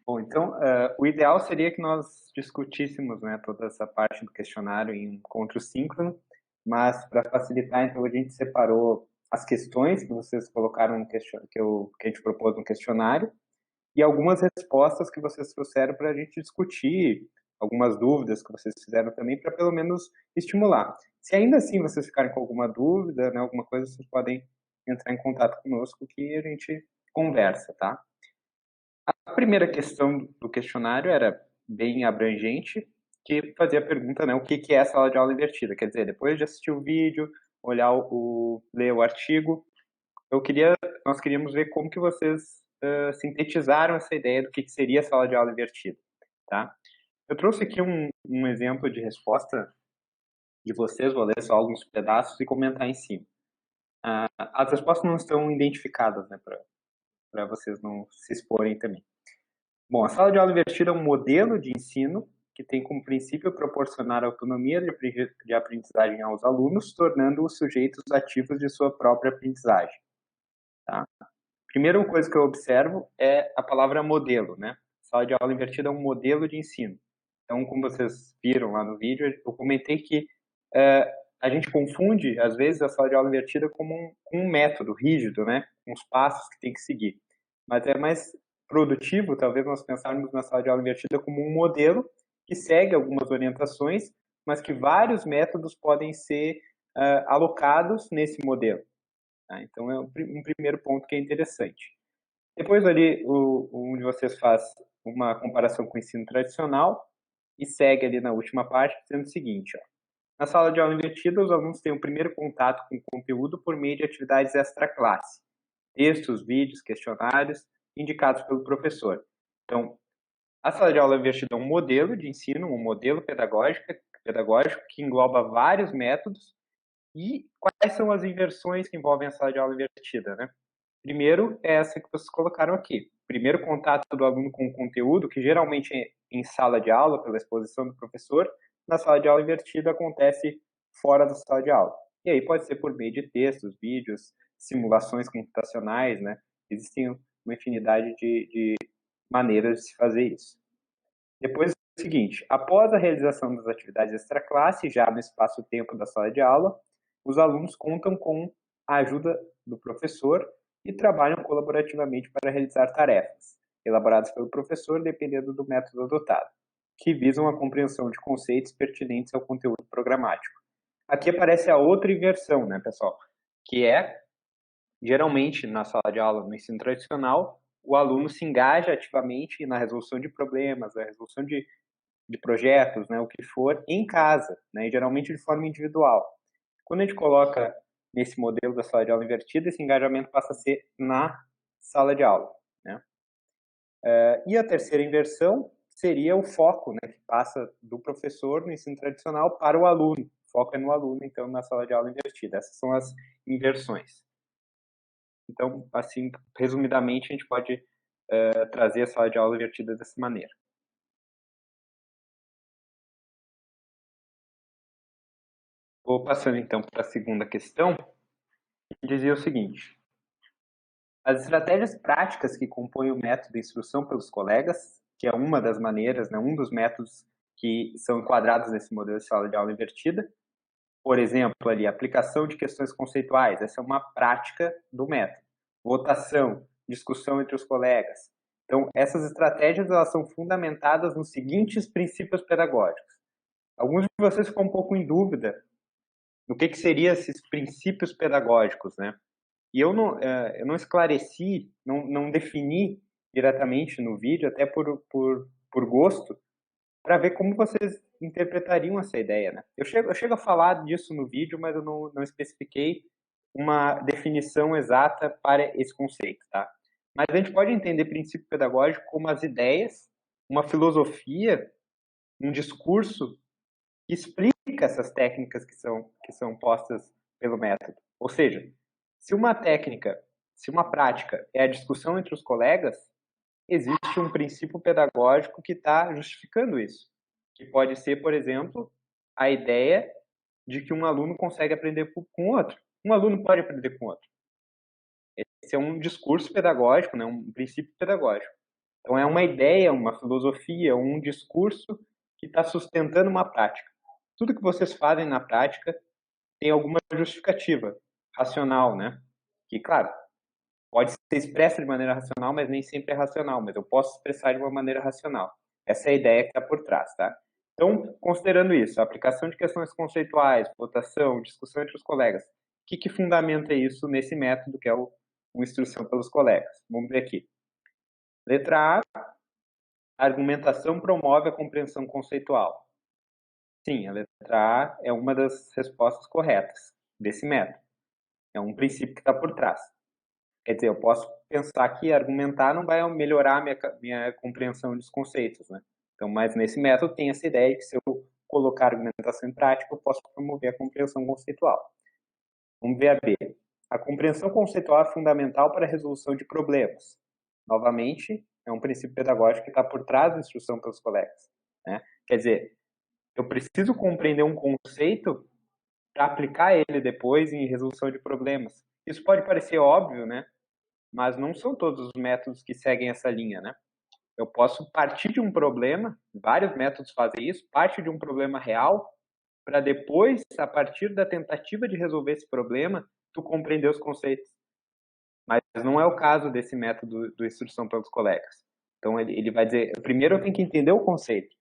Bom, então, o ideal seria que nós discutíssemos, né, toda essa parte do questionário em encontro síncrono, mas para facilitar, então, a gente separou as questões que vocês colocaram no que a gente propôs no questionário e algumas respostas que vocês trouxeram para a gente discutir, algumas dúvidas que vocês fizeram também, para pelo menos estimular. Se ainda assim vocês ficarem com alguma dúvida, né, alguma coisa, vocês podem entrar em contato conosco que a gente conversa, tá? A primeira questão do questionário era bem abrangente, que fazia a pergunta, né, o que é a sala de aula invertida? Quer dizer, depois de assistir o vídeo, olhar ler o artigo, nós queríamos ver como que vocês sintetizaram essa ideia do que seria a sala de aula invertida, tá? Eu trouxe aqui um exemplo de resposta de vocês, vou ler só alguns pedaços e comentar em cima. As respostas não estão identificadas, né, para vocês não se exporem também. Bom, a sala de aula invertida é um modelo de ensino que tem como princípio proporcionar autonomia de aprendizagem aos alunos, tornando-os sujeitos ativos de sua própria aprendizagem. Tá? Primeira coisa que eu observo é a palavra modelo, né? Sala de aula invertida é um modelo de ensino. Então, como vocês viram lá no vídeo, eu comentei que a gente confunde, às vezes, a sala de aula invertida como um método rígido, né? Uns passos que tem que seguir. Mas é mais produtivo, talvez, nós pensarmos na sala de aula invertida como um modelo que segue algumas orientações, mas que vários métodos podem ser alocados nesse modelo. Tá? Então, é um primeiro ponto que é interessante. Depois ali, onde vocês faz uma comparação com o ensino tradicional e segue ali na última parte, dizendo o seguinte, ó. Na sala de aula invertida, os alunos têm o primeiro contato com o conteúdo por meio de atividades extra-classe, textos, vídeos, questionários, indicados pelo professor. Então, a sala de aula invertida é um modelo de ensino, um modelo pedagógico que engloba vários métodos. E quais são as inversões que envolvem a sala de aula invertida, né? Primeiro é essa que vocês colocaram aqui. Primeiro contato do aluno com o conteúdo, que geralmente é em sala de aula, pela exposição do professor, na sala de aula invertida acontece fora da sala de aula. E aí pode ser por meio de textos, vídeos, simulações computacionais, né? Existem uma infinidade de maneiras de se fazer isso. Depois é o seguinte, após a realização das atividades extra-classe, já no espaço-tempo da sala de aula, os alunos contam com a ajuda do professor e trabalham colaborativamente para realizar tarefas, elaboradas pelo professor dependendo do método adotado, que visam a compreensão de conceitos pertinentes ao conteúdo programático. Aqui aparece a outra inversão, né, pessoal? Que é, geralmente, na sala de aula, no ensino tradicional, o aluno se engaja ativamente na resolução de problemas, na resolução de projetos, né, o que for, em casa, né, e geralmente de forma individual. Quando a gente coloca nesse modelo da sala de aula invertida, esse engajamento passa a ser na sala de aula, né? E a terceira inversão seria o foco, né, que passa do professor no ensino tradicional para o aluno. O foco é no aluno, então, na sala de aula invertida. Essas são as inversões. Então, assim, resumidamente, a gente pode trazer a sala de aula invertida dessa maneira. Vou passando, então, para a segunda questão, que dizia o seguinte: as estratégias práticas que compõem o método de instrução pelos colegas, que é uma das maneiras, né, um dos métodos que são enquadrados nesse modelo de sala de aula invertida, por exemplo, ali, aplicação de questões conceituais, essa é uma prática do método. Votação, discussão entre os colegas. Então, essas estratégias elas são fundamentadas nos seguintes princípios pedagógicos. Alguns de vocês ficam um pouco em dúvida no que seriam esses princípios pedagógicos, né? E eu não esclareci, não defini diretamente no vídeo, até por gosto, para ver como vocês interpretariam essa ideia, né? Eu chego a falar disso no vídeo, mas eu não especifiquei uma definição exata para esse conceito, tá? Mas a gente pode entender princípio pedagógico como as ideias, uma filosofia, um discurso que explica essas técnicas que são postas pelo método. Ou seja, se uma técnica, se uma prática é a discussão entre os colegas, existe um princípio pedagógico que está justificando isso. Que pode ser, por exemplo, a ideia de que um aluno consegue aprender com outro. Um aluno pode aprender com outro. Esse é um discurso pedagógico, né, um princípio pedagógico. Então, é uma ideia, uma filosofia, um discurso que está sustentando uma prática. Tudo que vocês fazem na prática tem alguma justificativa racional, né? Que, claro, pode ser expressa de maneira racional, mas nem sempre é racional, mas eu posso expressar de uma maneira racional. Essa é a ideia que está por trás, tá? Então, considerando isso, a aplicação de questões conceituais, votação, discussão entre os colegas, o que fundamenta isso nesse método que é o instrução pelos colegas? Vamos ver aqui. Letra A, a argumentação promove a compreensão conceitual. Sim, a letra A é uma das respostas corretas desse método. É um princípio que está por trás. Quer dizer, eu posso pensar que argumentar não vai melhorar a minha compreensão dos conceitos, né? Então, mas nesse método tem essa ideia de que se eu colocar a argumentação em prática, eu posso promover a compreensão conceitual. Vamos ver a B. A compreensão conceitual é fundamental para a resolução de problemas. Novamente, é um princípio pedagógico que está por trás da instrução pelos colegas, né? Quer dizer, eu preciso compreender um conceito para aplicar ele depois em resolução de problemas. Isso pode parecer óbvio, né? Mas não são todos os métodos que seguem essa linha, né? Eu posso partir de um problema, vários métodos fazem isso, parte de um problema real, para depois, a partir da tentativa de resolver esse problema, tu compreender os conceitos. Mas não é o caso desse método do instrução pelos colegas. Então, ele vai dizer, primeiro eu tenho que entender o conceito,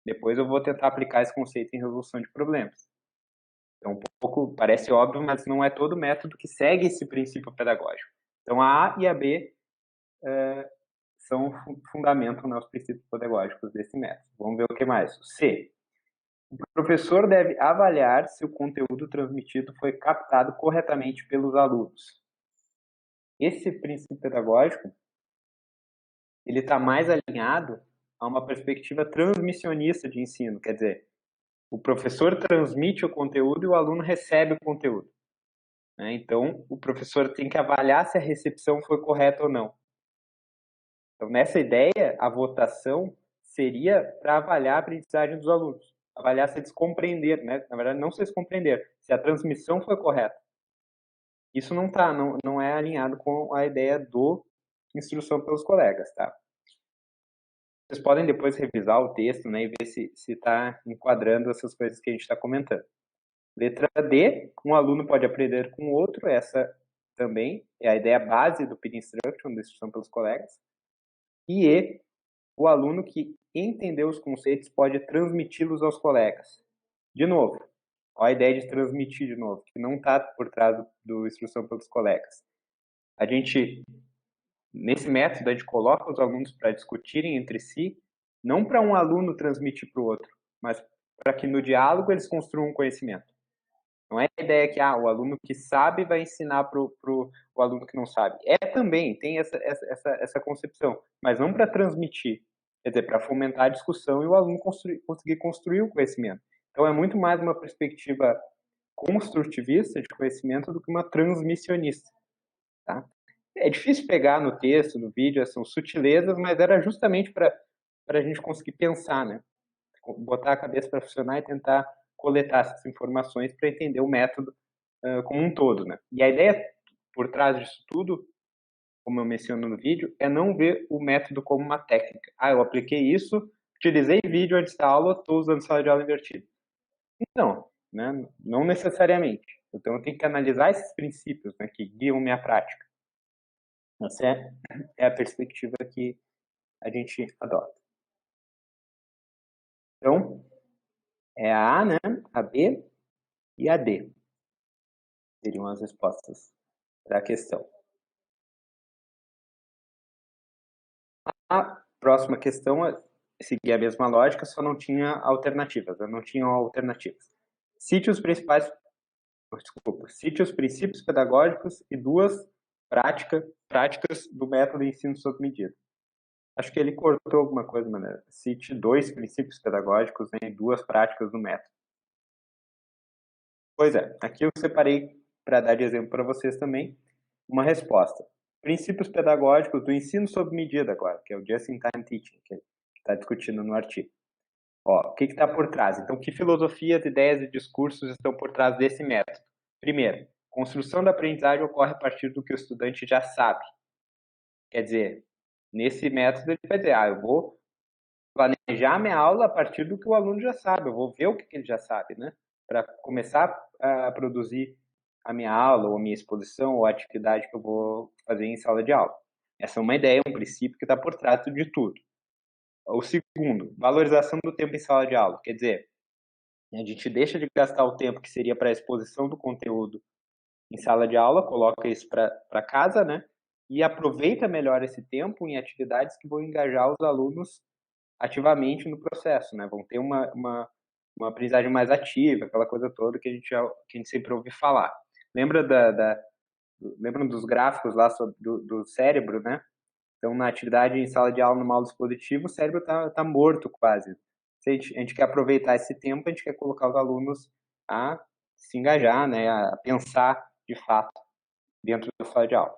depois eu vou tentar aplicar esse conceito em resolução de problemas. Então, um pouco parece óbvio, mas não é todo método que segue esse princípio pedagógico. Então, a A e a B são fundamentam, né, os princípios pedagógicos desse método. Vamos ver o que mais. C. O professor deve avaliar se o conteúdo transmitido foi captado corretamente pelos alunos. Esse princípio pedagógico ele está mais alinhado a uma perspectiva transmissionista de ensino, quer dizer, o professor transmite o conteúdo e o aluno recebe o conteúdo. Né? Então, o professor tem que avaliar se a recepção foi correta ou não. Então, nessa ideia, a votação seria para avaliar a aprendizagem dos alunos. Avaliar se eles compreenderam, né? Na verdade, não se eles compreenderam, se a transmissão foi correta. Isso não é alinhado com a ideia do instrução pelos colegas, tá? Vocês podem depois revisar o texto, né, e ver se está enquadrando essas coisas que a gente está comentando. Letra D, um aluno pode aprender com o outro, essa também é a ideia base do peer instruction, da instrução pelos colegas. E E, o aluno que entendeu os conceitos pode transmiti-los aos colegas. De novo, olha a ideia de transmitir de novo, que não está por trás do instrução pelos colegas. A gente, nesse método, a gente coloca os alunos para discutirem entre si, não para um aluno transmitir para o outro, mas para que no diálogo eles construam conhecimento. Não é a ideia que o aluno que sabe vai ensinar para o aluno que não sabe. Também, tem essa concepção, mas não para transmitir. Quer dizer, para fomentar a discussão e o aluno conseguir construir o conhecimento. Então, é muito mais uma perspectiva construtivista de conhecimento do que uma transmissionista. Tá? É difícil pegar no texto, no vídeo, são sutilezas, mas era justamente para a gente conseguir pensar, né? Botar a cabeça para funcionar e tentar coletar essas informações para entender o método como um todo, né? E a ideia por trás disso tudo, como eu menciono no vídeo, é não ver o método como uma técnica. Eu apliquei isso, utilizei vídeo antes da aula, estou usando sala de aula invertida. Não, né? Não necessariamente. Então, eu tenho que analisar esses princípios, né, que guiam minha prática. Essa é a perspectiva que a gente adota. Então, é a A, né? A B e a D. Seriam as respostas da questão. A próxima questão seguia a mesma lógica, só não tinha alternativas. Não tinham alternativas. Cite os princípios pedagógicos e duas práticas do método de ensino sob medida. Acho que ele cortou alguma coisa, mas cite 2 princípios pedagógicos e 2 práticas do método. Pois é, aqui eu separei para dar de exemplo para vocês também uma resposta. Princípios pedagógicos do ensino sob medida agora, que é o Just-in-Time Teaching, que está discutindo no artigo. O que está por trás? Então, que filosofias, ideias e discursos estão por trás desse método? Primeiro, construção da aprendizagem ocorre a partir do que o estudante já sabe. Quer dizer, Nesse método, ele vai dizer, eu vou planejar minha aula a partir do que o aluno já sabe, eu vou ver o que ele já sabe, né? Para começar a produzir a minha aula, ou a minha exposição, ou a atividade que eu vou fazer em sala de aula. Essa é uma ideia, um princípio que está por trás de tudo. O segundo, valorização do tempo em sala de aula. Quer dizer, a gente deixa de gastar o tempo que seria para a exposição do conteúdo em sala de aula, coloca isso para casa, né? E aproveita melhor esse tempo em atividades que vão engajar os alunos ativamente no processo, né? Vão ter uma aprendizagem mais ativa, aquela coisa toda que a gente sempre ouve falar. Lembram dos gráficos lá do cérebro, né? Então, na atividade em sala de aula, numa aula expositiva, o cérebro tá morto quase. Se a gente quer aproveitar esse tempo, a gente quer colocar os alunos a se engajar, né? A pensar, de fato, dentro da sala de aula.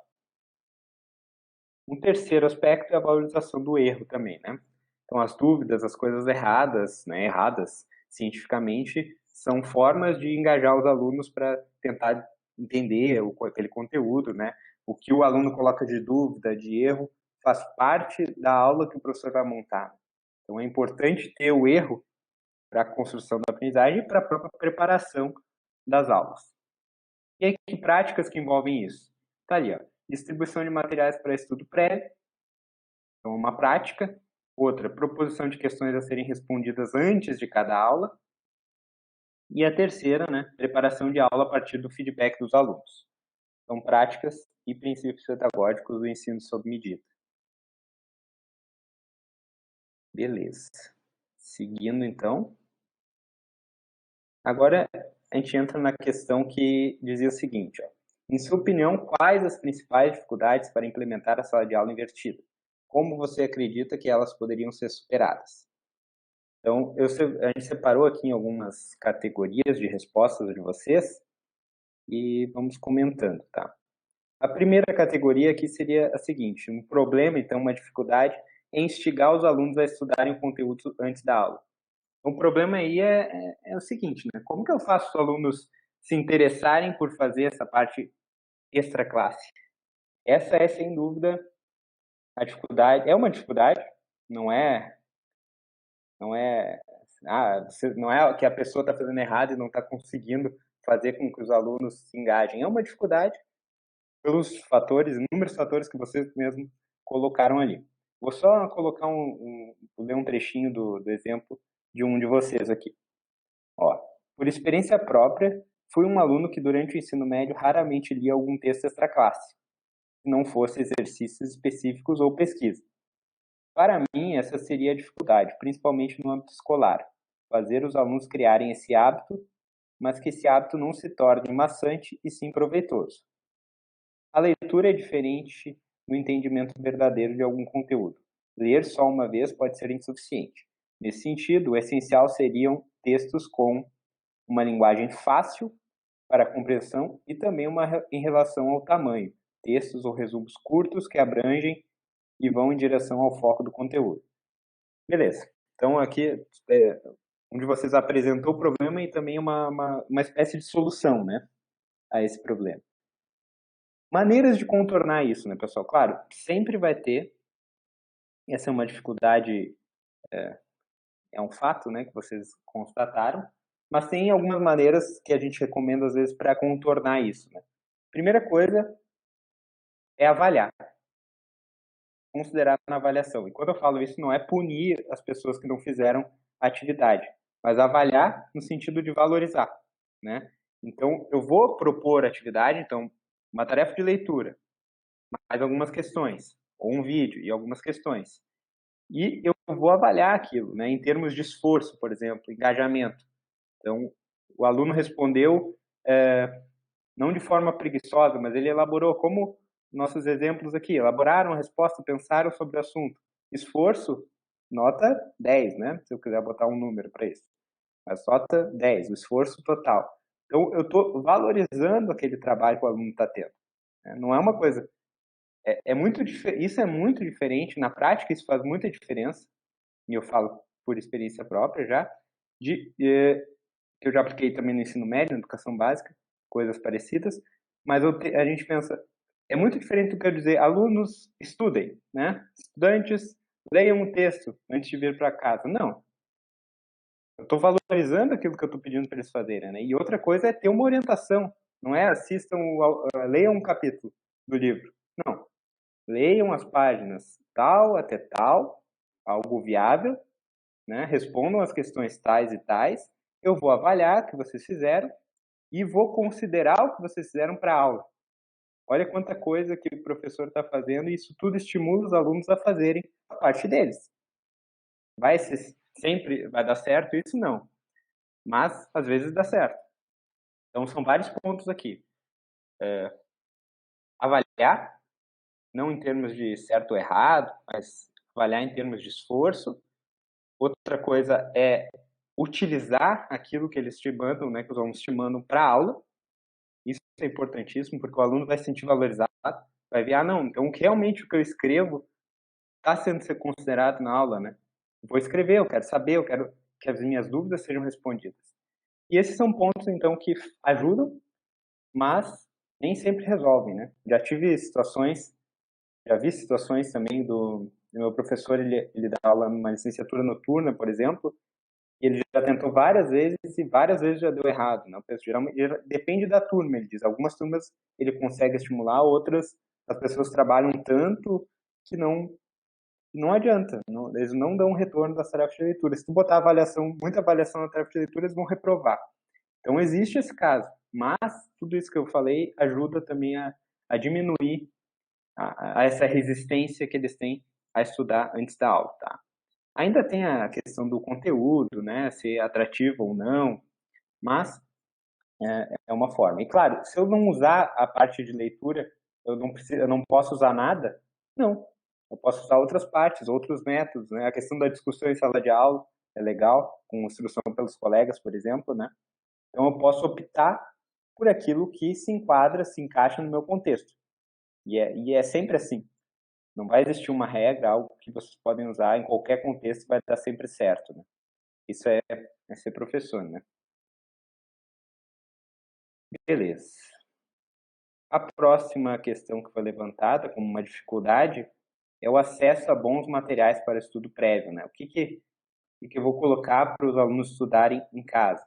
Um terceiro aspecto é a valorização do erro também, né? Então, as dúvidas, as coisas erradas, né, erradas cientificamente, são formas de engajar os alunos para tentar entender aquele conteúdo, né? O que o aluno coloca de dúvida, de erro, faz parte da aula que o professor vai montar. Então, é importante ter o erro para a construção da aprendizagem e para a própria preparação das aulas. E aí, que práticas que envolvem isso? Tá ali, ó. Distribuição de materiais para estudo prévio, então uma prática. Outra, proposição de questões a serem respondidas antes de cada aula. E a terceira, né, preparação de aula a partir do feedback dos alunos. São práticas e princípios pedagógicos do ensino sob medida. Beleza. Seguindo, então. Agora, a gente entra na questão que dizia o seguinte, ó. Em sua opinião, quais as principais dificuldades para implementar a sala de aula invertida? Como você acredita que elas poderiam ser superadas? Então, a gente separou aqui em algumas categorias de respostas de vocês e vamos comentando, tá? A primeira categoria aqui seria a seguinte, um problema, então, uma dificuldade em instigar os alunos a estudarem o conteúdo antes da aula. Então, o problema aí é o seguinte, né? Como que eu faço os alunos se interessarem por fazer essa parte extra classe? Essa é, sem dúvida, a dificuldade. É uma dificuldade, não é não é que a pessoa está fazendo errado e não está conseguindo fazer com que os alunos se engajem. É uma dificuldade pelos fatores, inúmeros fatores que vocês mesmos colocaram ali. Vou só colocar ler um trechinho do exemplo de um de vocês aqui. Ó, por experiência própria, fui um aluno que durante o ensino médio raramente lia algum texto extra classe, se não fosse exercícios específicos ou pesquisa. Para mim, essa seria a dificuldade, principalmente no âmbito escolar, fazer os alunos criarem esse hábito, mas que esse hábito não se torne maçante e sim proveitoso. A leitura é diferente no entendimento verdadeiro de algum conteúdo. Ler só uma vez pode ser insuficiente. Nesse sentido, o essencial seriam textos com uma linguagem fácil para a compreensão e também em relação ao tamanho, textos ou resumos curtos que abrangem e vão em direção ao foco do conteúdo. Beleza. Então, aqui, onde vocês apresentou o problema e também uma espécie de solução, né, a esse problema. Maneiras de contornar isso, né, pessoal? Claro, sempre vai ter, essa é uma dificuldade, é um fato, né, que vocês constataram, mas tem algumas maneiras que a gente recomenda, às vezes, para contornar isso, né? Primeira coisa é avaliar. Considerar na avaliação. E quando eu falo isso, não é punir as pessoas que não fizeram a atividade, mas avaliar no sentido de valorizar, né? Então, eu vou propor atividade, então, uma tarefa de leitura, mais algumas questões, ou um vídeo e algumas questões. E eu vou avaliar aquilo, né, em termos de esforço, por exemplo, engajamento. Então, o aluno respondeu não de forma preguiçosa, mas ele elaborou como nossos exemplos aqui, elaboraram a resposta, pensaram sobre o assunto. Esforço, nota 10, né? Se eu quiser botar um número para isso. Mas nota 10, o esforço total. Então, eu estou valorizando aquele trabalho que o aluno está tendo. Não é uma coisa... isso é muito diferente, na prática isso faz muita diferença, e eu falo por experiência própria já, que eu já apliquei também no ensino médio, na educação básica, coisas parecidas, mas a gente pensa, É muito diferente do que eu dizer, alunos, estudem, né? Estudantes, leiam um texto antes de vir para casa. Não. Eu estou valorizando aquilo que eu estou pedindo para eles fazerem, né? E outra coisa é ter uma orientação. Não é assistam, leiam um capítulo do livro. Não. Leiam as páginas tal até tal, algo viável, né? Respondam as questões tais e tais. Eu vou avaliar o que vocês fizeram e vou considerar o que vocês fizeram para a aula. Olha quanta coisa que o professor está fazendo e isso tudo estimula os alunos a fazerem a parte deles. Vai ser sempre vai dar certo? Isso não. Mas às vezes dá certo. Então são vários pontos aqui. Avaliar, não em termos de certo ou errado, mas avaliar em termos de esforço. Outra coisa é utilizar aquilo que eles te mandam, né, que os alunos te mandam para a aula. Isso é importantíssimo, porque o aluno vai se sentir valorizado, vai ver, não, então realmente o que eu escrevo está sendo considerado na aula, né? Vou escrever, eu quero saber, eu quero que as minhas dúvidas sejam respondidas. E esses são pontos, então, que ajudam, mas nem sempre resolvem, né? Já vi situações também do meu professor, ele dá aula numa licenciatura noturna, por exemplo, e ele já tentou várias vezes e várias vezes já deu errado, né? Geralmente, depende da turma, ele diz. Algumas turmas ele consegue estimular, outras as pessoas trabalham tanto que não adianta, eles não dão retorno das tarefas de leitura. Se tu botar muita avaliação na tarefa de leitura, eles vão reprovar. Então existe esse caso, mas tudo isso que eu falei ajuda também a diminuir a essa resistência que eles têm a estudar antes da aula, tá? Ainda tem a questão do conteúdo, né, ser atrativo ou não, mas é uma forma. E claro, se eu não usar a parte de leitura, eu não posso usar nada? Não. Eu posso usar outras partes, outros métodos, né? A questão da discussão em sala de aula é legal, com instrução pelos colegas, por exemplo, né? Então eu posso optar por aquilo que se enquadra, se encaixa no meu contexto. E é sempre assim. Não vai existir uma regra, algo que vocês podem usar em qualquer contexto vai dar sempre certo, né? Isso é ser professor, né? Beleza. A próxima questão que foi levantada como uma dificuldade é o acesso a bons materiais para estudo prévio, né? O que eu vou colocar para os alunos estudarem em casa?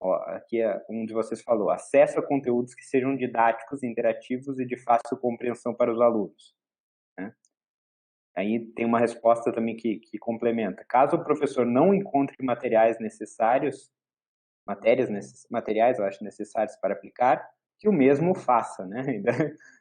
Ó, aqui um de vocês falou, acesso a conteúdos que sejam didáticos, interativos e de fácil compreensão para os alunos, né? Aí tem uma resposta também que complementa. Caso o professor não encontre materiais, eu acho, necessários para aplicar, que o mesmo faça, né?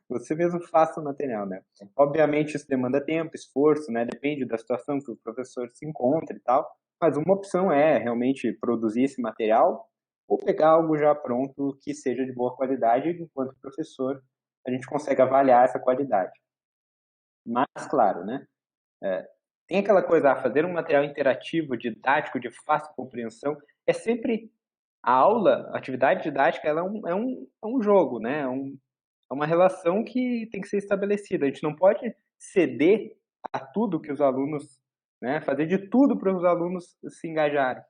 Você mesmo faça o material, né? Obviamente isso demanda tempo, esforço, né? Depende da situação que o professor se encontra e tal, mas uma opção é realmente produzir esse material ou pegar algo já pronto que seja de boa qualidade, enquanto professor a gente consegue avaliar essa qualidade. Mas, claro, né? Tem aquela coisa, fazer um material interativo, didático, de fácil compreensão, é sempre a aula, a atividade didática, ela é um jogo, né? É uma relação que tem que ser estabelecida. A gente não pode ceder a tudo que os alunos, né? Fazer de tudo para os alunos se engajarem,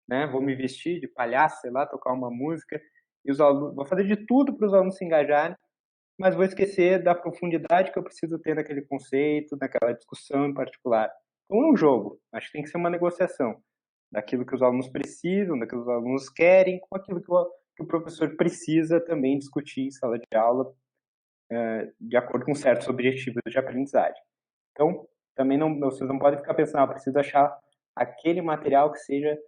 né? Vou me vestir de palhaço, sei lá, tocar uma música e os alunos, vou fazer de tudo para os alunos se engajarem, mas vou esquecer da profundidade que eu preciso ter naquele conceito, naquela discussão em particular. Então é um jogo. Acho que tem que ser uma negociação daquilo que os alunos precisam, daquilo que os alunos querem, com aquilo que o professor precisa também discutir em sala de aula, de acordo com certos objetivos de aprendizagem. Então, também vocês não podem ficar pensando, preciso achar aquele material que seja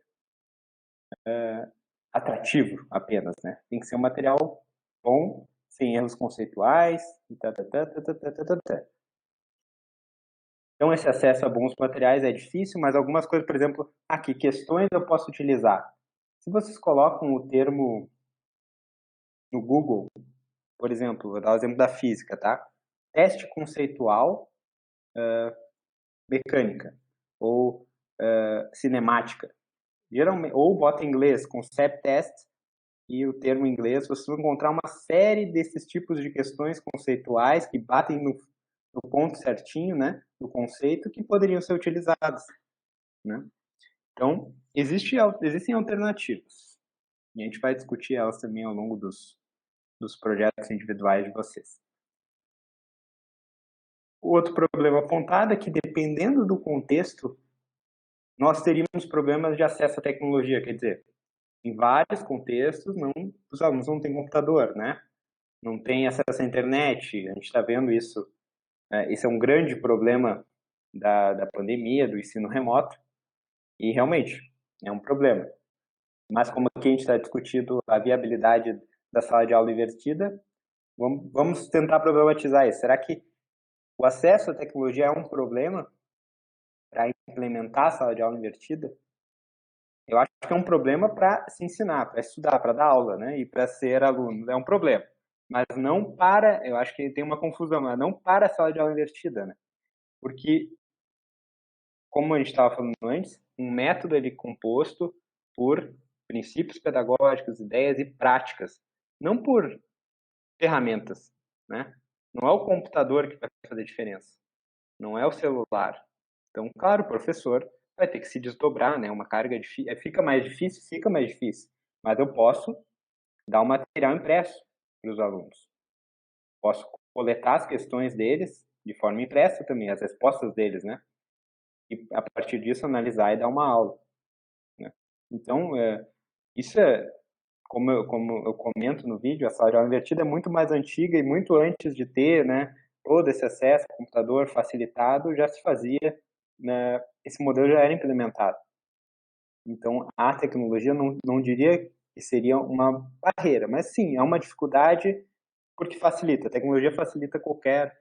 atrativo apenas, né? Tem que ser um material bom, sem erros conceituais, e tá, tá, tá, tá, tá, tá, tá, tá. Então, esse acesso a bons materiais é difícil, mas algumas coisas, por exemplo, que questões eu posso utilizar? Se vocês colocam o termo no Google, por exemplo, vou dar o exemplo da física, tá? Teste conceitual mecânica ou cinemática. Geralmente, ou bota em inglês concept test e o termo em inglês, vocês vão encontrar uma série desses tipos de questões conceituais que batem no ponto certinho, né, do conceito, que poderiam ser utilizadas, né? Então, existem alternativas. E a gente vai discutir elas também ao longo dos projetos individuais de vocês. O outro problema apontado é que, dependendo do contexto, nós teríamos problemas de acesso à tecnologia, quer dizer, em vários contextos, os alunos não têm computador, né? Não têm acesso à internet, a gente está vendo isso. Esse é um grande problema da pandemia, do ensino remoto, e realmente é um problema. Mas como aqui a gente está discutindo a viabilidade da sala de aula invertida, vamos tentar problematizar isso. Será que o acesso à tecnologia é um problema para implementar a sala de aula invertida? Eu acho que é um problema para se ensinar, para estudar, para dar aula, né? E para ser aluno. É um problema. Mas não para, eu acho que tem uma confusão, mas não para a sala de aula invertida, né? Porque, como a gente estava falando antes, um método ele é composto por princípios pedagógicos, ideias e práticas, não por ferramentas, né? Não é o computador que vai fazer diferença, não é o celular. Então, claro, o professor vai ter que se desdobrar, né? Uma carga difícil, fica mais difícil, mas eu posso dar um material impresso para os alunos. Posso coletar as questões deles de forma impressa também, as respostas deles, né? E a partir disso analisar e dar uma aula, né? Então, isso é, como eu comento no vídeo, a sala de aula invertida é muito mais antiga e muito antes de ter, né, todo esse acesso ao computador facilitado, já se fazia, né, esse modelo já era implementado. Então, a tecnologia não diria que seria uma barreira, mas sim, é uma dificuldade porque facilita. A tecnologia facilita qualquer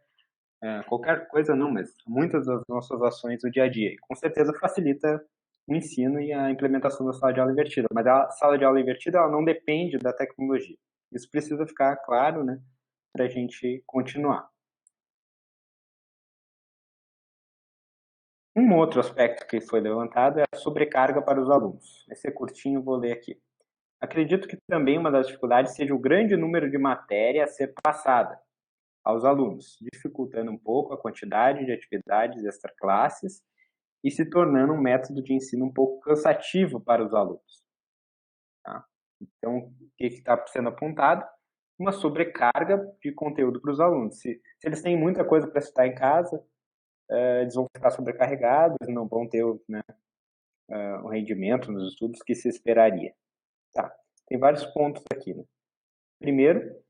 coisa não, mas muitas das nossas ações do dia a dia. E com certeza facilita o ensino e a implementação da sala de aula invertida. Mas a sala de aula invertida ela não depende da tecnologia. Isso precisa ficar claro, né, para a gente continuar. Um outro aspecto que foi levantado é a sobrecarga para os alunos. Esse é curtinho, vou ler aqui. Acredito que também uma das dificuldades seja o grande número de matéria a ser passada aos alunos, dificultando um pouco a quantidade de atividades extraclasses e se tornando um método de ensino um pouco cansativo para os alunos. Tá? Então, o que está sendo apontado? Uma sobrecarga de conteúdo para os alunos. Se eles têm muita coisa para estudar em casa, eles vão ficar sobrecarregados, não vão ter, né, o rendimento nos estudos que se esperaria. Tá. Tem vários pontos aqui. Né? Primeiro,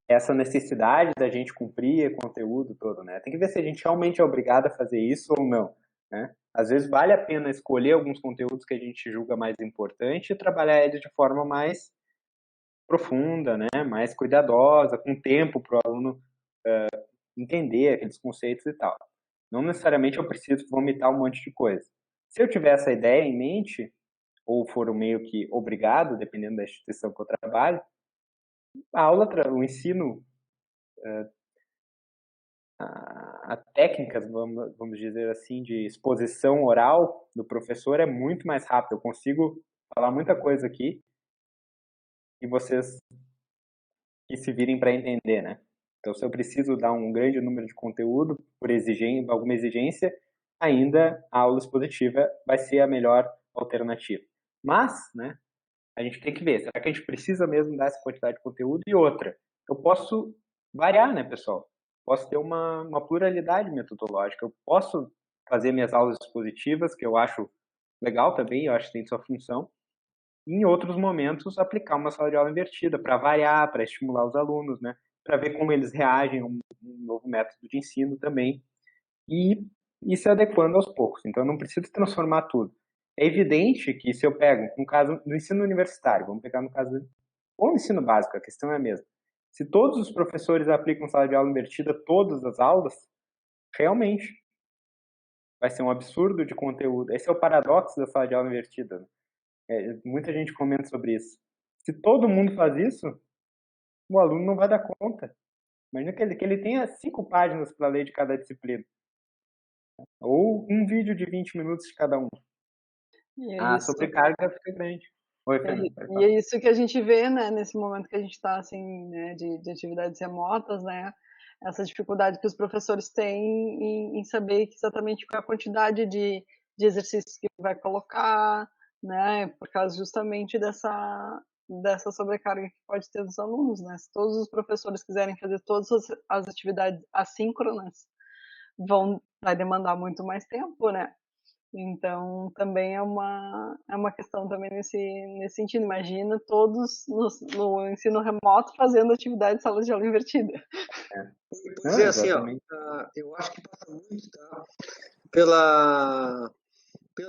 essa necessidade da gente cumprir o conteúdo todo, né? Tem que ver se a gente realmente é obrigado a fazer isso ou não, né? Às vezes vale a pena escolher alguns conteúdos que a gente julga mais importante e trabalhar eles de forma mais profunda, né? Mais cuidadosa, com tempo para o aluno entender aqueles conceitos e tal. Não necessariamente eu preciso vomitar um monte de coisa. Se eu tiver essa ideia em mente, ou for meio que obrigado, dependendo da instituição que eu trabalho, a aula, o ensino, a técnicas, vamos dizer assim, de exposição oral do professor é muito mais rápido. Eu consigo falar muita coisa aqui e vocês que se virem para entender, né? Então, se eu preciso dar um grande número de conteúdo por alguma exigência, ainda a aula expositiva vai ser a melhor alternativa. Mas, né, a gente tem que ver, será que a gente precisa mesmo dar essa quantidade de conteúdo? E outra, eu posso variar, né, pessoal? Posso ter uma pluralidade metodológica, eu posso fazer minhas aulas expositivas, que eu acho legal também, eu acho que tem sua função, e em outros momentos aplicar uma sala de aula invertida, para variar, para estimular os alunos, né, para ver como eles reagem a um novo método de ensino também, e ir se adequando aos poucos. Então, eu não preciso transformar tudo. É evidente que se eu pego, no caso do ensino universitário, vamos pegar no caso ou no ensino básico, a questão é a mesma. Se todos os professores aplicam sala de aula invertida todas as aulas, realmente vai ser um absurdo de conteúdo. Esse é o paradoxo da sala de aula invertida. Né? Muita gente comenta sobre isso. Se todo mundo faz isso, o aluno não vai dar conta. Imagina que ele tenha 5 páginas para ler de cada disciplina. Ou um vídeo de 20 minutos de cada um. A sobrecarga fica grande. Oi, Fernanda. E é isso que a gente vê, né, nesse momento que a gente está assim, né, de atividades remotas, né, essa dificuldade que os professores têm em saber exatamente qual é a quantidade de exercícios que vai colocar, né, por causa justamente dessa sobrecarga que pode ter dos alunos, né? Se todos os professores quiserem fazer todas as atividades assíncronas, vai demandar muito mais tempo, né? Então, também é uma questão também nesse sentido. Imagina todos no ensino remoto fazendo atividade de sala de aula invertida. Pois é, assim, ó, eu acho que passa muito, tá, pela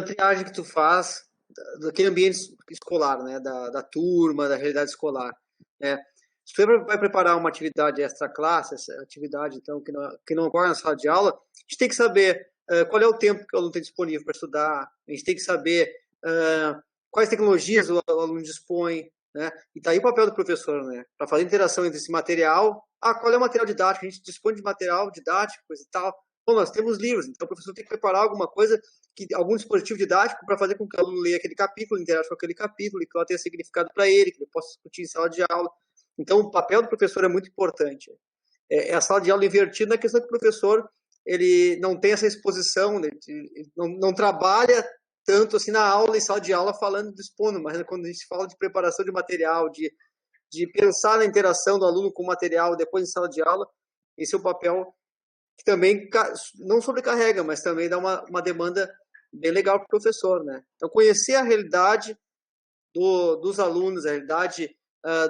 triagem que tu faz daquele ambiente escolar, né, da turma, da realidade escolar, né. Se você vai preparar uma atividade extra-classe, essa atividade, então, que não ocorre na sala de aula, a gente tem que saber qual é o tempo que o aluno tem disponível para estudar, a gente tem que saber quais tecnologias o aluno dispõe, né, e tá aí o papel do professor, né, para fazer interação entre esse material, qual é o material didático, a gente dispõe de material didático, coisa e tal. Bom, nós temos livros, então o professor tem que preparar alguma coisa, algum dispositivo didático para fazer com que o aluno leia aquele capítulo, interaja com aquele capítulo, e que ela tenha significado para ele, que ele possa discutir em sala de aula. Então, o papel do professor é muito importante. É a sala de aula invertida na questão que o professor ele não tem essa exposição, né, ele não trabalha tanto assim na aula, em sala de aula, falando, dispondo, mas quando a gente fala de preparação de material, de pensar na interação do aluno com o material depois em sala de aula, esse é o papel que também não sobrecarrega, mas também dá uma demanda bem legal para o professor, né? Então, conhecer a realidade dos alunos, a realidade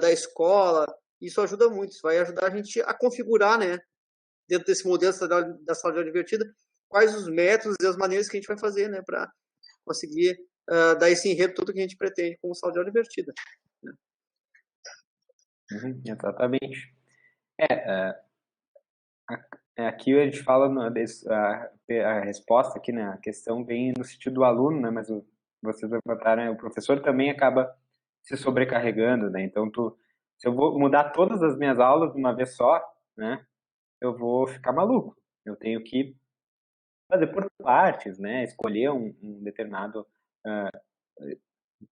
da escola, isso ajuda muito, isso vai ajudar a gente a configurar, né, dentro desse modelo da sala de aula divertida, quais os métodos e as maneiras que a gente vai fazer, né, para conseguir dar esse enredo todo que a gente pretende com sala de aula divertida. Né? Exatamente. Aqui a gente fala, a resposta aqui, né, a questão vem no sentido do aluno, né, mas vocês levantaram, né, o professor também acaba se sobrecarregando, né, então se eu vou mudar todas as minhas aulas de uma vez só, né, eu vou ficar maluco, eu tenho que fazer por partes, né, escolher um determinado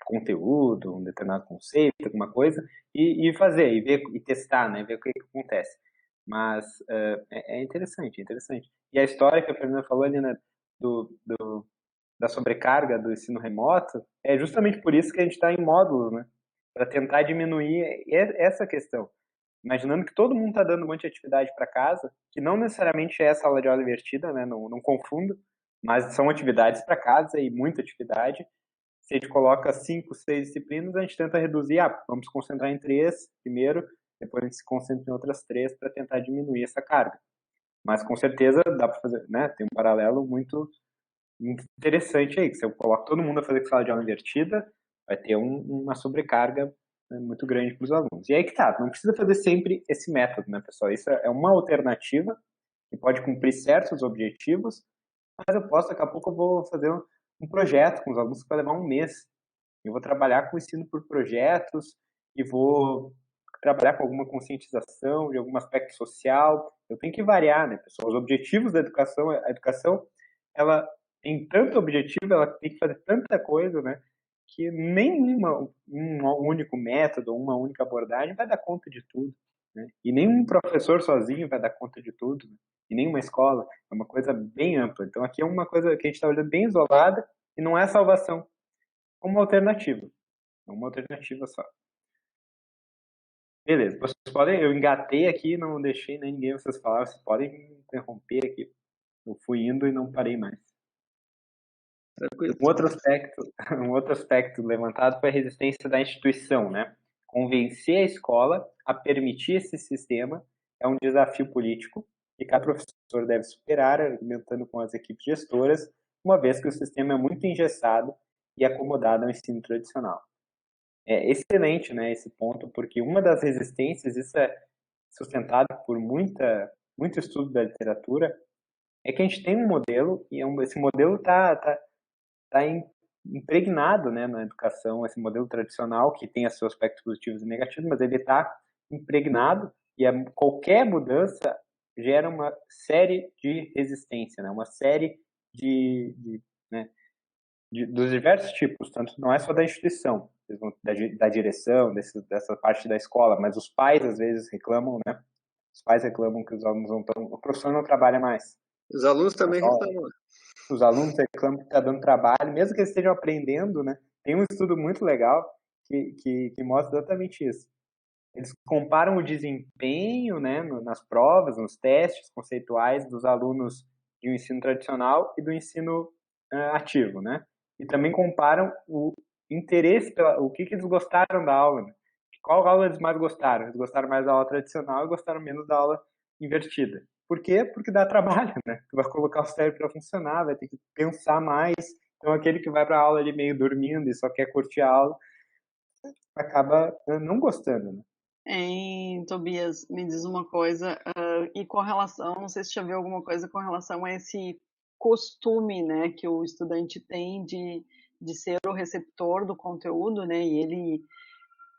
conteúdo, um determinado conceito, alguma coisa, e fazer, e ver, e testar, né, ver o que acontece. Mas é interessante, é interessante. E a história que a Fernanda falou ali, né, da sobrecarga do ensino remoto, é justamente por isso que a gente está em módulos, né, para tentar diminuir essa questão. Imaginando que todo mundo está dando um monte de atividade para casa, que não necessariamente é sala de aula invertida, né, não confundo, mas são atividades para casa e muita atividade. Se a gente coloca 5, 6 disciplinas, a gente tenta reduzir, vamos se concentrar em 3 primeiro, depois a gente se concentra em outras 3 para tentar diminuir essa carga. Mas com certeza dá para fazer, né? Tem um paralelo muito interessante aí, que se eu coloco todo mundo a fazer sala de aula invertida, vai ter uma sobrecarga, né, muito grande para os alunos. E aí que tá, não precisa fazer sempre esse método, né, pessoal? Isso é uma alternativa que pode cumprir certos objetivos, mas eu posso, daqui a pouco eu vou fazer um projeto com os alunos que vai levar um mês. Eu vou trabalhar com ensino por projetos e vou trabalhar com alguma conscientização de algum aspecto social. Eu tenho que variar, né, pessoal? Os objetivos da educação, a educação, ela tem tanto objetivo, ela tem que fazer tanta coisa, né, que nenhum único método, uma única abordagem vai dar conta de tudo, né? E nenhum professor sozinho vai dar conta de tudo, né? E nenhuma escola, é uma coisa bem ampla. Então aqui é uma coisa que a gente está olhando bem isolada e não é salvação, é uma alternativa. É uma alternativa só. Beleza, vocês podem, eu engatei aqui, não deixei nem ninguém vocês falar, vocês podem me interromper aqui. Eu fui indo e não parei mais. Um outro aspecto levantado foi a resistência da instituição, né? Convencer a escola a permitir esse sistema é um desafio político que cada professor deve superar, argumentando com as equipes gestoras, uma vez que o sistema é muito engessado e acomodado ao ensino tradicional. É excelente, né, esse ponto, porque uma das resistências, isso é sustentado por muito estudo da literatura, é que a gente tem um modelo e esse modelo está impregnado, né, na educação, esse modelo tradicional que tem seus aspectos positivos e negativos, mas ele está impregnado e qualquer mudança gera uma série de resistência, né, uma série né, dos diversos tipos, tanto não é só da instituição, da direção, dessa parte da escola, mas os pais às vezes reclamam, né? Os pais reclamam que os alunos não estão, o professor não trabalha mais. Os alunos também reclamam. Os alunos reclamam que está dando trabalho, mesmo que eles estejam aprendendo, né? Tem um estudo muito legal que mostra exatamente isso. Eles comparam o desempenho, né, nas provas, nos testes conceituais dos alunos de um ensino tradicional e do ensino ativo, né? E também comparam o interesse, o que eles gostaram da aula, né? Qual aula eles mais gostaram? Eles gostaram mais da aula tradicional e gostaram menos da aula invertida. Por quê? Porque dá trabalho, né? Tu vai colocar o cérebro para funcionar, vai ter que pensar mais. Então, aquele que vai para a aula ali meio dormindo e só quer curtir a aula, acaba não gostando, né? Hein, Tobias, me diz uma coisa, e com relação, não sei se já viu alguma coisa com relação a esse costume, né, que o estudante tem de ser o receptor do conteúdo, né, e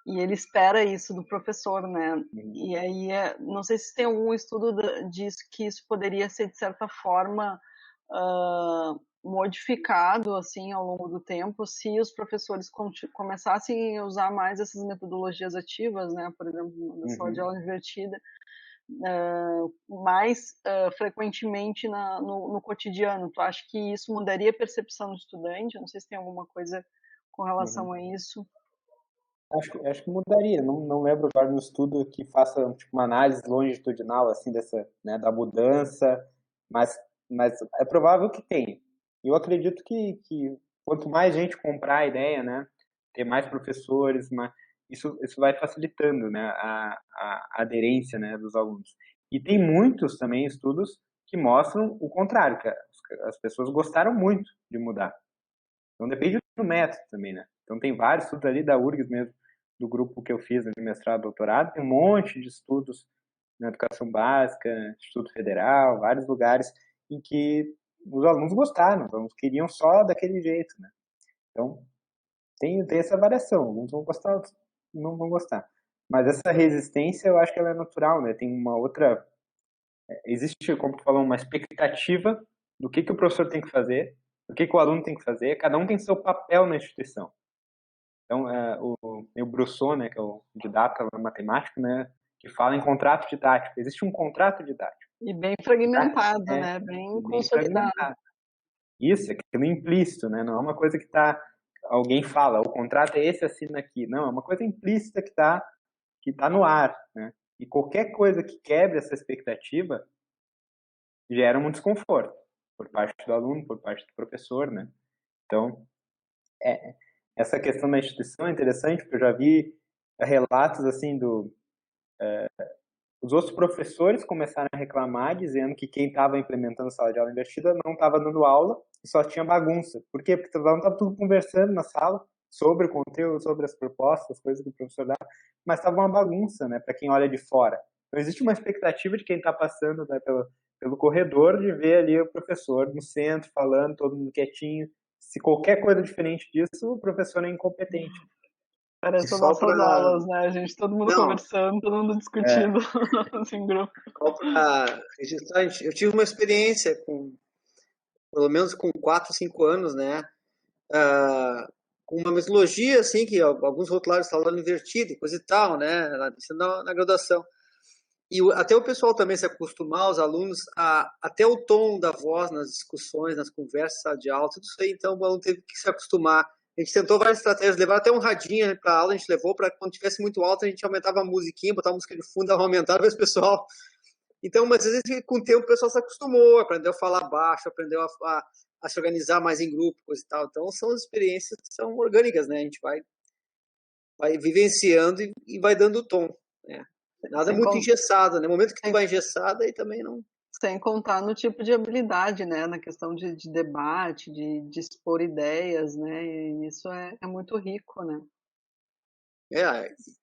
ele espera isso do professor, né, e aí, não sei se tem algum estudo disso, que isso poderia ser, de certa forma, modificado assim ao longo do tempo, se os professores começassem a usar mais essas metodologias ativas, né, por exemplo, na sala de aula invertida, mais frequentemente no cotidiano. Tu acha que isso mudaria a percepção do estudante? Eu não sei se tem alguma coisa com relação a isso. Acho que mudaria. Não lembro agora no estudo que faça tipo, uma análise longitudinal assim dessa, né, da mudança, mas é provável que tenha. Eu acredito que quanto mais gente comprar a ideia, né, ter mais professores, isso vai facilitando, né, a aderência, né, dos alunos. E tem muitos também estudos que mostram o contrário, que as pessoas gostaram muito de mudar. Então depende do método também, né? Então tem vários estudos ali da URGS mesmo, do grupo que eu fiz de mestrado e doutorado, tem um monte de estudos na educação básica, Instituto Federal, vários lugares em que os alunos gostaram, os alunos queriam só daquele jeito, né? Então tem essa variação, alguns vão gostar, outros não vão gostar. Mas essa resistência eu acho que ela é natural, né? Tem uma outra... Existe, como tu falou, uma expectativa do que o professor tem que fazer, o que o aluno tem que fazer, cada um tem seu papel na instituição. Então, o Brousseau, né, que é o didata matemático, né, que fala em contrato didático. Existe um contrato didático. E bem fragmentado, né? Bem consolidado. Isso, é aquilo implícito, né? Não é uma coisa que alguém fala, o contrato é esse, assina aqui. Não, é uma coisa implícita que tá no ar, né? E qualquer coisa que quebre essa expectativa gera um desconforto por parte do aluno, por parte do professor, né? Então, essa questão da instituição é interessante, porque eu já vi relatos assim os outros professores começaram a reclamar, dizendo que quem estava implementando sala de aula invertida não estava dando aula e só tinha bagunça. Por quê? Porque estava tudo conversando na sala sobre o conteúdo, sobre as propostas, as coisas que o professor dá, mas estava uma bagunça, né, para quem olha de fora. Então existe uma expectativa de quem está passando, né, pelo corredor de ver ali o professor no centro falando, todo mundo quietinho. Se qualquer coisa diferente disso, o professor é incompetente. Parece as nossas aulas, né? A gente, todo mundo conversando, todo mundo discutindo assim, grupo. Para registrar, eu tive uma experiência pelo menos com 4, 5 anos, né? Com uma metodologia, assim, que alguns rotulares estavam invertidos, coisa e tal, né? Na graduação. E até o pessoal também se acostumar, os alunos, até o tom da voz nas discussões, nas conversas, sala de aula, tudo isso aí, então o aluno teve que se acostumar. A gente tentou várias estratégias, levar até um radinho para a aula, a gente levou para quando tivesse muito alto, a gente aumentava a musiquinha, botava a música de fundo, dava uma aumentada para o pessoal. Então, mas às vezes com o tempo o pessoal se acostumou, aprendeu a falar baixo, aprendeu a se organizar mais em grupo, coisa e tal. Então, são as experiências que são orgânicas, né? A gente vai vivenciando e vai dando o tom, né? Nada muito engessado, né? No momento que tu vai engessado, aí também não... Sem contar no tipo de habilidade, né? Na questão de debate, de expor ideias, né? E isso é muito rico, né?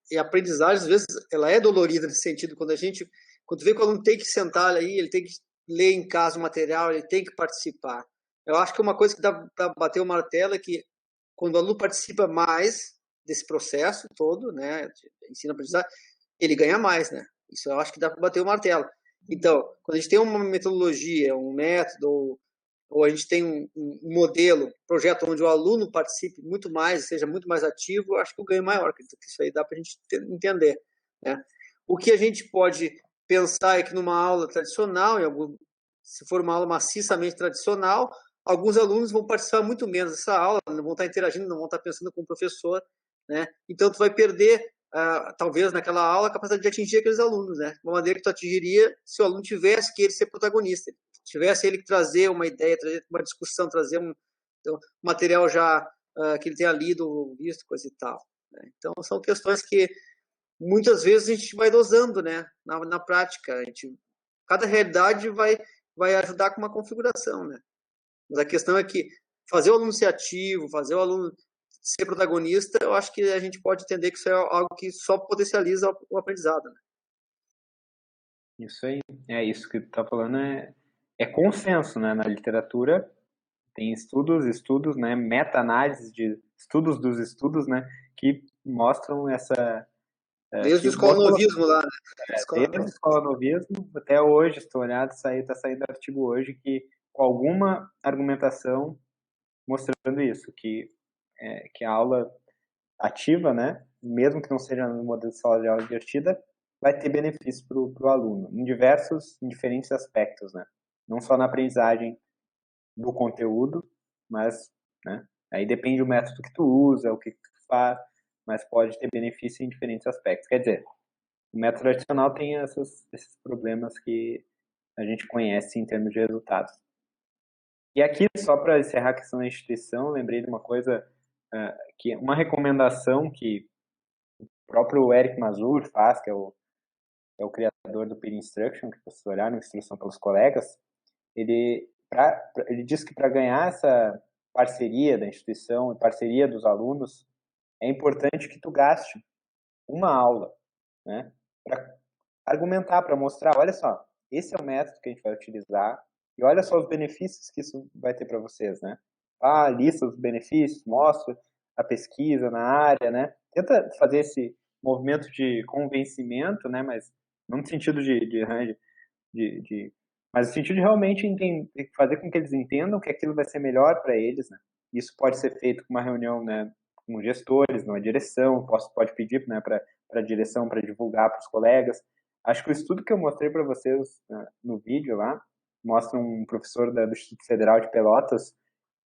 E a aprendizagem, às vezes, ela é dolorida nesse sentido. Quando tu vê que o aluno tem que sentar aí, ele tem que ler em casa o material, ele tem que participar. Eu acho que uma coisa que dá para bater o martelo é que quando o aluno participa mais desse processo todo, né? Ensino-aprendizagem, ele ganha mais, né? Isso eu acho que dá para bater o martelo. Então, quando a gente tem uma metodologia, um método, ou a gente tem um modelo, projeto onde o aluno participe muito mais, seja muito mais ativo, eu acho que o ganho é maior, que isso aí dá para a gente entender, né? O que a gente pode pensar é que numa aula tradicional, se for uma aula maciçamente tradicional, alguns alunos vão participar muito menos dessa aula, não vão estar interagindo, não vão estar pensando com o professor, né? Então tu vai perder, talvez naquela aula, a capacidade de atingir aqueles alunos, né? De uma maneira que tu atingiria se o aluno tivesse que ele ser protagonista, tivesse ele que trazer uma ideia, trazer uma discussão, trazer um material já que ele tenha lido, visto, coisa e tal, né? Então são questões que muitas vezes a gente vai dosando, né? Na prática, cada realidade vai ajudar com uma configuração, né? Mas a questão é que fazer o aluno ser ativo, fazer o aluno ser protagonista, eu acho que a gente pode entender que isso é algo que só potencializa o aprendizado, né? Isso aí. Isso que tu tá falando é consenso, né? Na literatura tem estudos, né? Meta-análises de estudos dos estudos, né? Que mostram essa... Desde o escola-novismo lá, né? Desde o escola-novismo até hoje, estou olhando, tá saindo artigo hoje que com alguma argumentação mostrando isso, que a aula ativa, né, mesmo que não seja no modelo de sala de aula divertida, vai ter benefício para o aluno, em diferentes aspectos, né, não só na aprendizagem do conteúdo, mas, né, aí depende do método que tu usa, o que tu faz, mas pode ter benefício em diferentes aspectos. Quer dizer, o método tradicional tem esses problemas que a gente conhece em termos de resultados. E aqui, só para encerrar a questão da instituição, lembrei de uma coisa, que uma recomendação que o próprio Eric Mazur faz, que é o criador do Peer Instruction, que vocês olharam, Instrução pelos Colegas, ele diz que para ganhar essa parceria da instituição e parceria dos alunos, é importante que tu gaste uma aula, né, para argumentar, para mostrar, olha só, esse é o método que a gente vai utilizar e olha só os benefícios que isso vai ter para vocês, né? Lista os benefícios, mostra a pesquisa na área, né? Tenta fazer esse movimento de convencimento, né? Mas não no sentido mas no sentido de realmente fazer com que eles entendam que aquilo vai ser melhor para eles, né? Isso pode ser feito com uma reunião, né, com gestores, numa direção, pode pedir, né, para a direção para divulgar para os colegas. Acho que o estudo que eu mostrei para vocês, né, no vídeo lá, mostra um professor do Instituto Federal de Pelotas,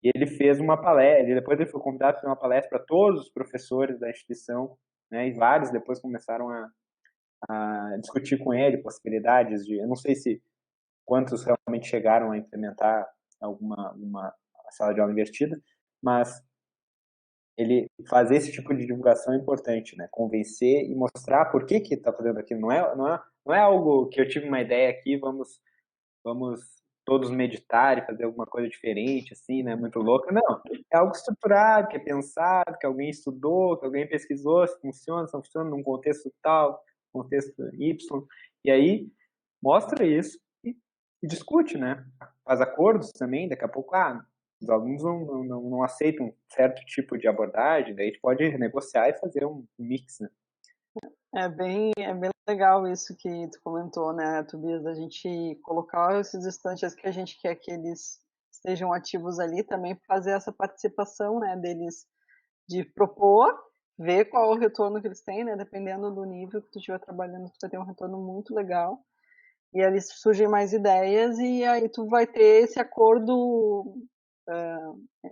e ele fez uma palestra, depois ele foi convidado para fazer uma palestra para todos os professores da instituição, né, e vários depois começaram a discutir com ele possibilidades eu não sei se quantos realmente chegaram a implementar uma sala de aula invertida, mas ele fazer esse tipo de divulgação é importante, né? Convencer e mostrar por que está fazendo aquilo. Não é algo que eu tive uma ideia aqui, vamos todos meditar e fazer alguma coisa diferente, assim, né? Muito louca. Não, é algo estruturado, que é pensado, que alguém estudou, que alguém pesquisou se funciona, se não funciona num contexto tal, contexto Y. E aí mostra isso e discute, né? Faz acordos também, daqui a pouco, os alunos não aceitam certo tipo de abordagem, daí a gente pode negociar e fazer um mix, né? É bem legal isso que tu comentou, né, Tobias, da gente colocar esses estudantes que a gente quer que eles estejam ativos ali, também fazer essa participação, né, deles de propor, ver qual é o retorno que eles têm, né, dependendo do nível que tu estiver trabalhando, tu vai ter um retorno muito legal, e ali surgem mais ideias, e aí tu vai ter esse acordo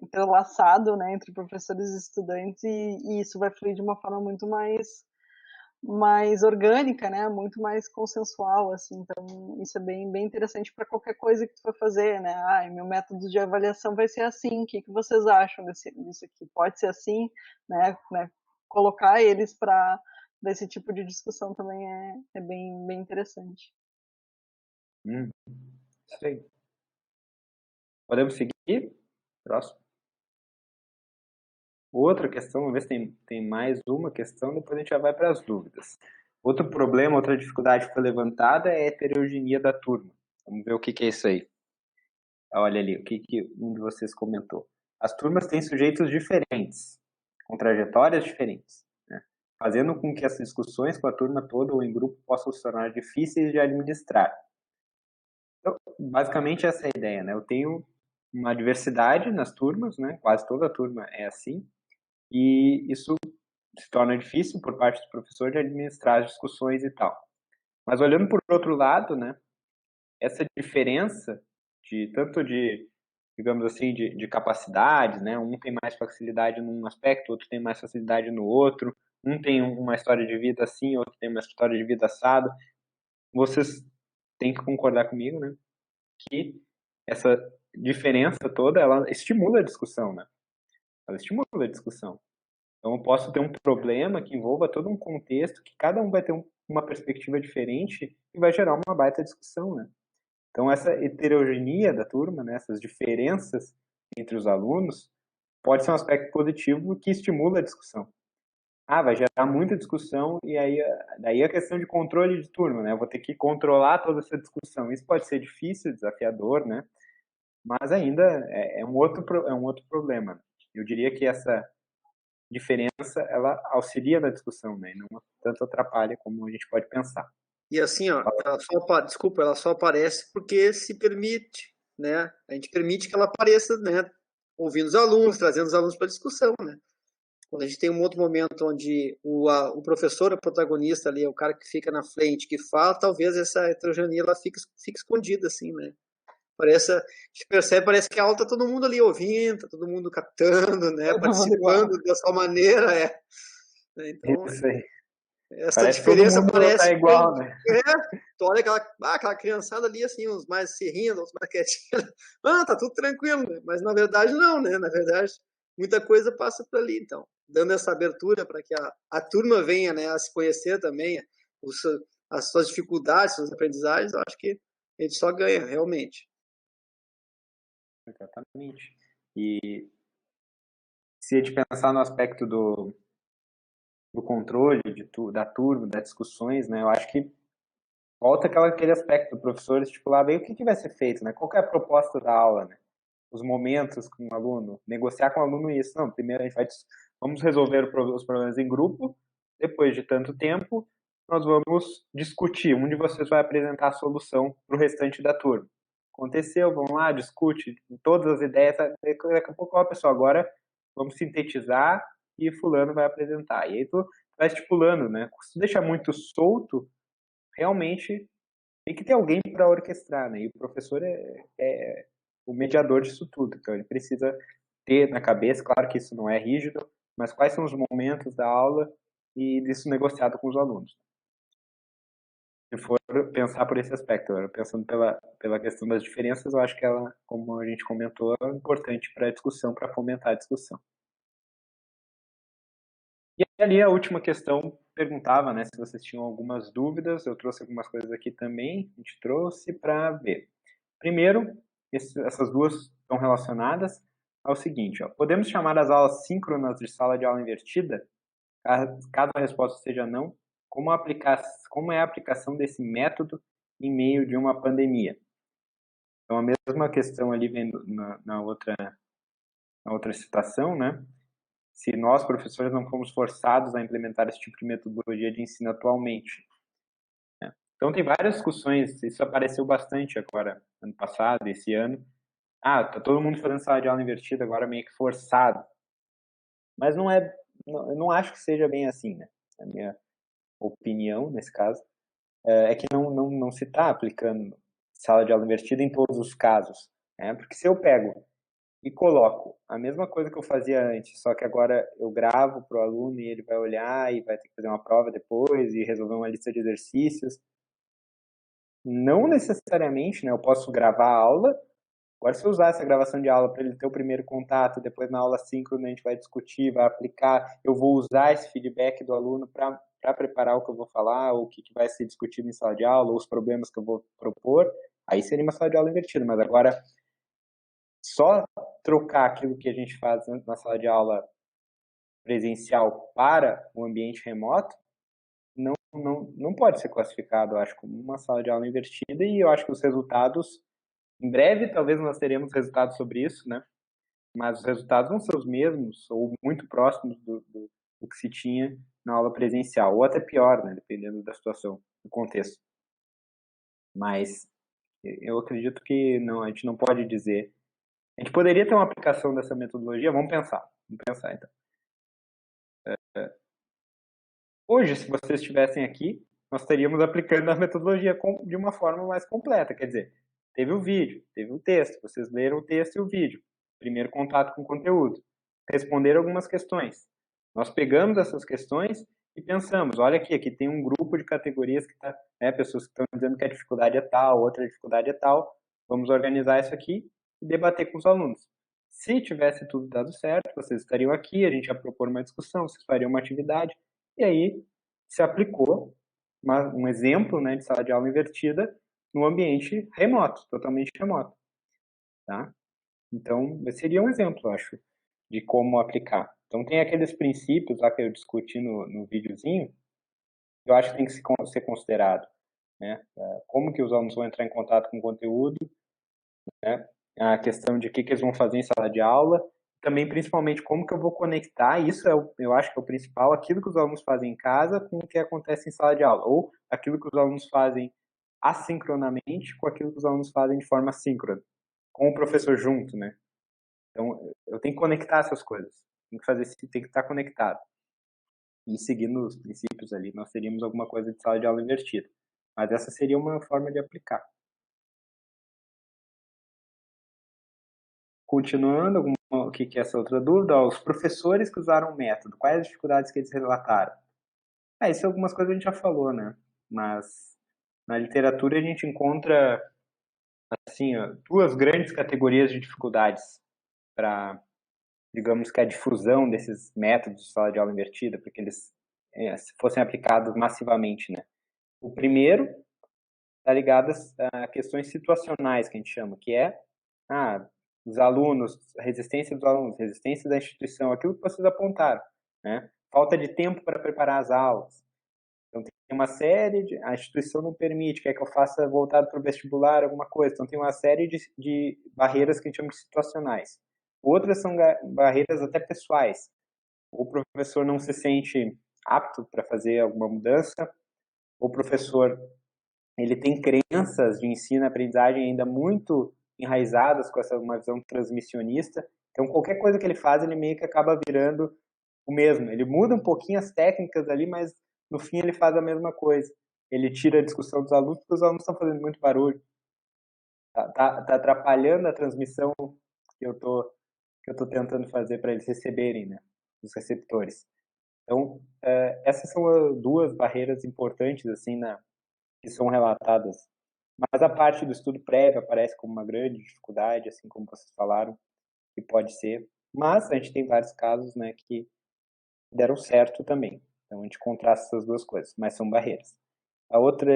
entrelaçado, né, entre professores e estudantes, e isso vai fluir de uma forma muito mais orgânica, né, muito mais consensual, assim, então isso é bem interessante para qualquer coisa que tu for fazer, né, meu método de avaliação vai ser assim, o que vocês acham disso aqui, pode ser assim, né, colocar eles para esse tipo de discussão também é bem interessante. Isso aí. Podemos seguir? Próximo. Outra questão, vamos ver se tem mais uma questão, depois a gente já vai para as dúvidas. Outro problema, outra dificuldade que foi levantada é a heterogeneia da turma. Vamos ver o que é isso aí. Olha ali, o que um de vocês comentou. As turmas têm sujeitos diferentes, com trajetórias diferentes, né? Fazendo com que as discussões com a turma toda ou em grupo possam se tornar difíceis de administrar. Então, basicamente essa é a ideia, né? Eu tenho uma diversidade nas turmas, né? Quase toda a turma é assim, e isso se torna difícil por parte do professor de administrar as discussões e tal. Mas olhando por outro lado, né, essa diferença tanto de digamos assim, de capacidades, né? Um tem mais facilidade num aspecto, outro tem mais facilidade no outro, um tem uma história de vida assim, outro tem uma história de vida assado. Vocês têm que concordar comigo, né? Que essa diferença toda, ela estimula a discussão, né? Ela estimula a discussão. Então, eu posso ter um problema que envolva todo um contexto, que cada um vai ter uma perspectiva diferente e vai gerar uma baita discussão, né? Então, essa heterogeneia da turma, né, essas diferenças entre os alunos, pode ser um aspecto positivo que estimula a discussão. Vai gerar muita discussão e aí daí a questão de controle de turma, né? Eu vou ter que controlar toda essa discussão. Isso pode ser difícil, desafiador, né? Mas ainda é um outro problema. Eu diria que essa diferença, ela auxilia na discussão, né? Não tanto atrapalha como a gente pode pensar. E assim, ó, ela só aparece porque se permite, né? A gente permite que ela apareça, né? Ouvindo os alunos, trazendo os alunos para a discussão, né? Quando a gente tem um outro momento onde o professor é o protagonista ali, é o cara que fica na frente, que fala, talvez essa heterogeneia ela fique escondida, assim, né? A gente percebe, parece que a aula tá todo mundo ali ouvindo, tá todo mundo captando, né? Participando da sua maneira, Então, isso aí. Essa diferença parece tá igual, né? Tu olha aquela criançada ali, assim, uns mais se rindo, uns mais quietinhos. Tá tudo tranquilo, né? Mas na verdade não, né? Na verdade, muita coisa passa por ali, então. Dando essa abertura para que a turma venha, né, a se conhecer também, as suas dificuldades, suas aprendizagens, eu acho que a gente só ganha, realmente. Exatamente. E se a gente pensar no aspecto do controle da turma, das discussões, né, eu acho que volta aquele aspecto do professor estipular bem o que vai ser feito, né, qual que é a proposta da aula, né, os momentos com o aluno, negociar com o aluno isso. Não, primeiro vamos resolver os problemas em grupo, depois de tanto tempo, nós vamos discutir, um de vocês vai apresentar a solução para o restante da turma. Aconteceu, vamos lá, discute todas as ideias, daqui a pouco, pessoal, agora vamos sintetizar e fulano vai apresentar. E aí tu vai estipulando, né? Se tu deixa muito solto, realmente tem que ter alguém para orquestrar, né? E o professor é o mediador disso tudo. Então ele precisa ter na cabeça, claro que isso não é rígido, mas quais são os momentos da aula e disso negociado com os alunos. Se for pensar por esse aspecto, pensando pela questão das diferenças, eu acho que ela, como a gente comentou, é importante para a discussão, para fomentar a discussão. E ali a última questão perguntava, né, se vocês tinham algumas dúvidas. Eu trouxe algumas coisas aqui também, a gente trouxe para ver. Primeiro, essas duas estão relacionadas ao seguinte, podemos chamar as aulas síncronas de sala de aula invertida? Caso a resposta seja não, como é a aplicação desse método em meio de uma pandemia? Então, a mesma questão ali vem na outra citação, né? Se nós, professores, não fomos forçados a implementar esse tipo de metodologia de ensino atualmente. Né? Então, tem várias discussões, isso apareceu bastante agora, ano passado, esse ano. Tá todo mundo fazendo sala de aula invertida, agora meio que forçado. Mas eu não acho que seja bem assim, né? A minha opinião, nesse caso, é que não se está aplicando sala de aula invertida em todos os casos. Né? Porque se eu pego e coloco a mesma coisa que eu fazia antes, só que agora eu gravo para o aluno e ele vai olhar e vai ter que fazer uma prova depois e resolver uma lista de exercícios. Não necessariamente, né? Eu posso gravar a aula. Agora, se eu usar essa gravação de aula para ele ter o primeiro contato, depois na aula síncrona a gente vai discutir, vai aplicar, eu vou usar esse feedback do aluno para preparar o que eu vou falar, ou o que vai ser discutido em sala de aula, ou os problemas que eu vou propor, aí seria uma sala de aula invertida. Mas agora, só trocar aquilo que a gente faz na sala de aula presencial para o ambiente remoto, não pode ser classificado, eu acho, como uma sala de aula invertida, e eu acho que os resultados, em breve, talvez nós teremos resultados sobre isso, né? Mas os resultados vão ser os mesmos, ou muito próximos do que se tinha na aula presencial, ou até pior, né? Dependendo da situação, do contexto. Mas eu acredito que não, a gente não pode dizer. A gente poderia ter uma aplicação dessa metodologia, vamos pensar então. Hoje, se vocês estivessem aqui, nós estaríamos aplicando a metodologia de uma forma mais completa, quer dizer, teve o vídeo, teve o texto, vocês leram o texto e o vídeo, primeiro contato com o conteúdo, responderam algumas questões. Nós pegamos essas questões e pensamos, olha aqui tem um grupo de categorias que tá, pessoas que estão dizendo que a dificuldade é tal, outra dificuldade é tal, vamos organizar isso aqui e debater com os alunos. Se tivesse tudo dado certo, vocês estariam aqui, a gente ia propor uma discussão, vocês fariam uma atividade, e aí se aplicou um exemplo, né, de sala de aula invertida no ambiente remoto, totalmente remoto. Tá? Então, esse seria um exemplo, eu acho, de como aplicar. Então, tem aqueles princípios lá que eu discuti no videozinho, que eu acho que tem que ser considerado. Né? Como que os alunos vão entrar em contato com o conteúdo, né? A questão de o que eles vão fazer em sala de aula, também principalmente como que eu vou conectar, isso eu acho que é o principal, aquilo que os alunos fazem em casa com o que acontece em sala de aula, ou aquilo que os alunos fazem assincronamente com aquilo que os alunos fazem de forma síncrona, com o professor junto, né? Então, eu tenho que conectar essas coisas, tem que estar conectado. E seguindo os princípios ali, nós teríamos alguma coisa de sala de aula invertida. Mas essa seria uma forma de aplicar. Continuando, o que é essa outra dúvida? Os professores que usaram o método, quais as dificuldades que eles relataram? Isso algumas coisas a gente já falou, né? Mas na literatura a gente encontra, assim, duas grandes categorias de dificuldades para, digamos que a difusão desses métodos de sala de aula invertida, porque eles se fossem aplicados massivamente, né? O primeiro está ligado a questões situacionais, que a gente chama, que é os alunos, a resistência dos alunos, resistência da instituição, aquilo que vocês apontaram, né? Falta de tempo para preparar as aulas. Então, tem uma série a instituição não permite, quer que eu faça voltado para o vestibular, alguma coisa. Então, tem uma série de barreiras que a gente chama de situacionais. Outras são barreiras até pessoais. O professor não se sente apto para fazer alguma mudança, o professor ele tem crenças de ensino e aprendizagem ainda muito enraizadas com uma visão transmissionista. Então, qualquer coisa que ele faz, ele meio que acaba virando o mesmo. Ele muda um pouquinho as técnicas ali, mas no fim ele faz a mesma coisa. Ele tira a discussão dos alunos, porque os alunos estão fazendo muito barulho. Tá atrapalhando a transmissão que eu tô tentando fazer para eles receberem, né? Os receptores. Então, essas são duas barreiras importantes, assim, que são relatadas. Mas a parte do estudo prévio aparece como uma grande dificuldade, assim como vocês falaram, que pode ser. Mas a gente tem vários casos, né, que deram certo também. Então a gente contrasta essas duas coisas, mas são barreiras. A outra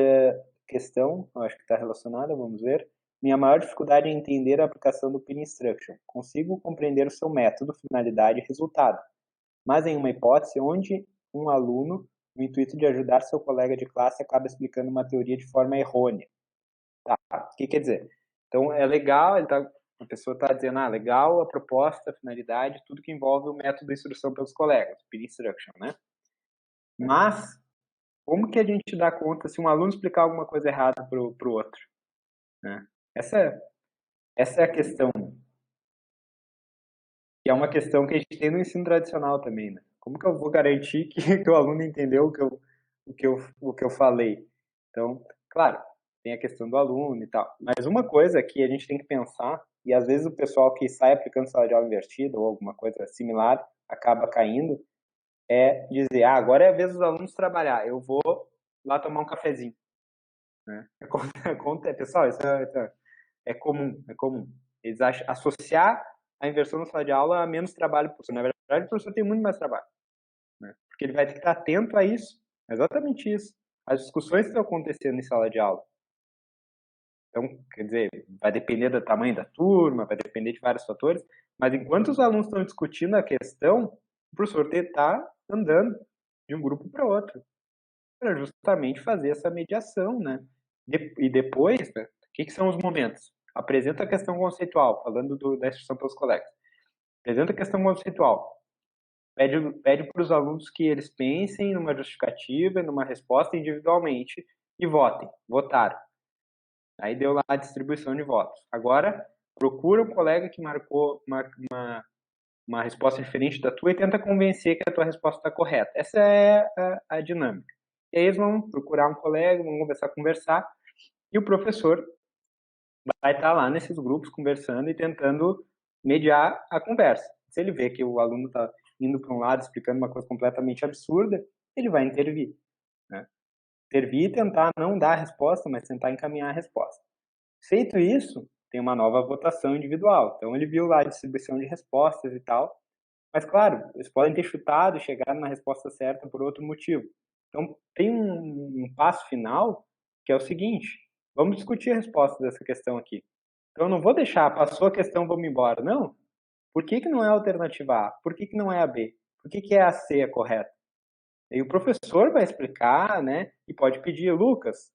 questão, eu acho que está relacionada, vamos ver. Minha maior dificuldade é entender a aplicação do Peer Instruction. Consigo compreender o seu método, finalidade e resultado. Mas em uma hipótese onde um aluno, no intuito de ajudar seu colega de classe, acaba explicando uma teoria de forma errônea. Tá, o que quer dizer? Então, é legal, a pessoa está dizendo, legal a proposta, a finalidade, tudo que envolve o método de instrução pelos colegas, Peer Instruction, né? Mas, como que a gente dá conta se um aluno explicar alguma coisa errada para o outro? Né? Essa é a questão. E é uma questão que a gente tem no ensino tradicional também, né? Como que eu vou garantir que o aluno entendeu o que eu falei? Então, claro, tem a questão do aluno e tal. Mas uma coisa que a gente tem que pensar, e às vezes o pessoal que sai aplicando sala de aula invertida ou alguma coisa similar acaba caindo, é dizer, agora é a vez dos alunos trabalhar, eu vou lá tomar um cafezinho. Né? Pessoal, isso é comum. Eles associar a inversão na sala de aula a menos trabalho para o professor. Na verdade, o professor tem muito mais trabalho. Né? Porque ele vai ter que estar atento a isso. Exatamente isso. As discussões que estão acontecendo em sala de aula. Então, quer dizer, vai depender do tamanho da turma, vai depender de vários fatores, mas enquanto os alunos estão discutindo a questão, o professor está andando de um grupo para outro, para justamente fazer essa mediação, né? E depois, né, o que são os momentos? Apresenta a questão conceitual, falando da instrução pelos colegas. Apresenta a questão conceitual. Pede para os alunos que eles pensem numa justificativa e numa resposta individualmente e votem. Votaram. Aí deu lá a distribuição de votos. Agora, procura um colega que marcou uma resposta diferente da tua e tenta convencer que a tua resposta está correta. Essa é a dinâmica. E aí eles vão procurar um colega, vão conversar, e o professor vai estar lá nesses grupos conversando e tentando mediar a conversa. Se ele vê que o aluno está indo para um lado, explicando uma coisa completamente absurda, ele vai intervir, né? Intervir e tentar não dar a resposta, mas tentar encaminhar a resposta. Feito isso, tem uma nova votação individual. Então, ele viu lá a distribuição de respostas e tal, mas, claro, eles podem ter chutado e chegado na resposta certa por outro motivo. Então, tem um passo final, que é o seguinte: vamos discutir a resposta dessa questão aqui. Então, eu não vou deixar, passou a questão, vamos embora. Não. Por que não é a alternativa A? Por que não é a B? Por que é a C a correta? E o professor vai explicar, né? E pode pedir: Lucas,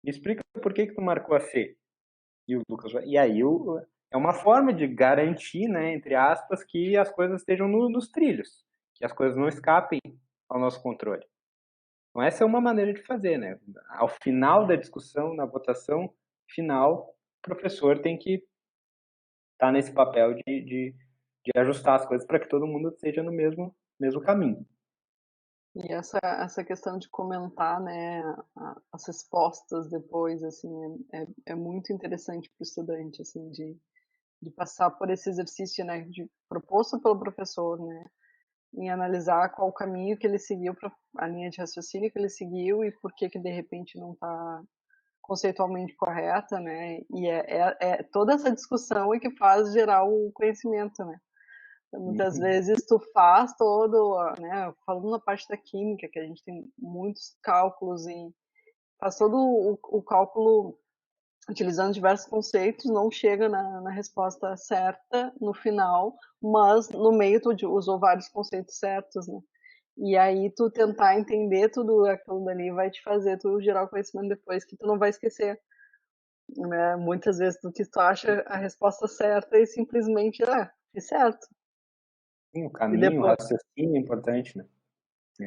me explica por que tu marcou a C. E o Lucas vai... E aí é uma forma de garantir, né, entre aspas, que as coisas estejam nos trilhos, que as coisas não escapem ao nosso controle. Então essa é uma maneira de fazer, né? Ao final da discussão, na votação final, o professor tem que estar nesse papel de ajustar as coisas para que todo mundo esteja no mesmo caminho. E essa questão de comentar, né, as respostas depois, assim, é muito interessante para o estudante, assim, de passar por esse exercício, né, proposto pelo professor, né, em analisar qual o caminho que ele seguiu, a linha de raciocínio que ele seguiu e por que de repente não está conceitualmente correta, né, e é toda essa discussão é que faz gerar o conhecimento, né. Muitas vezes tu faz todo, né, falando na parte da química, que a gente tem muitos cálculos e faz todo o cálculo utilizando diversos conceitos, não chega na resposta certa no final, mas no meio tu usou vários conceitos certos, né? E aí tu tentar entender tudo aquilo dali vai te fazer tu gerar o conhecimento depois que tu não vai esquecer, né? Muitas vezes tu acha a resposta certa e simplesmente, fiz certo. Sim, o caminho, o raciocínio é importante, né?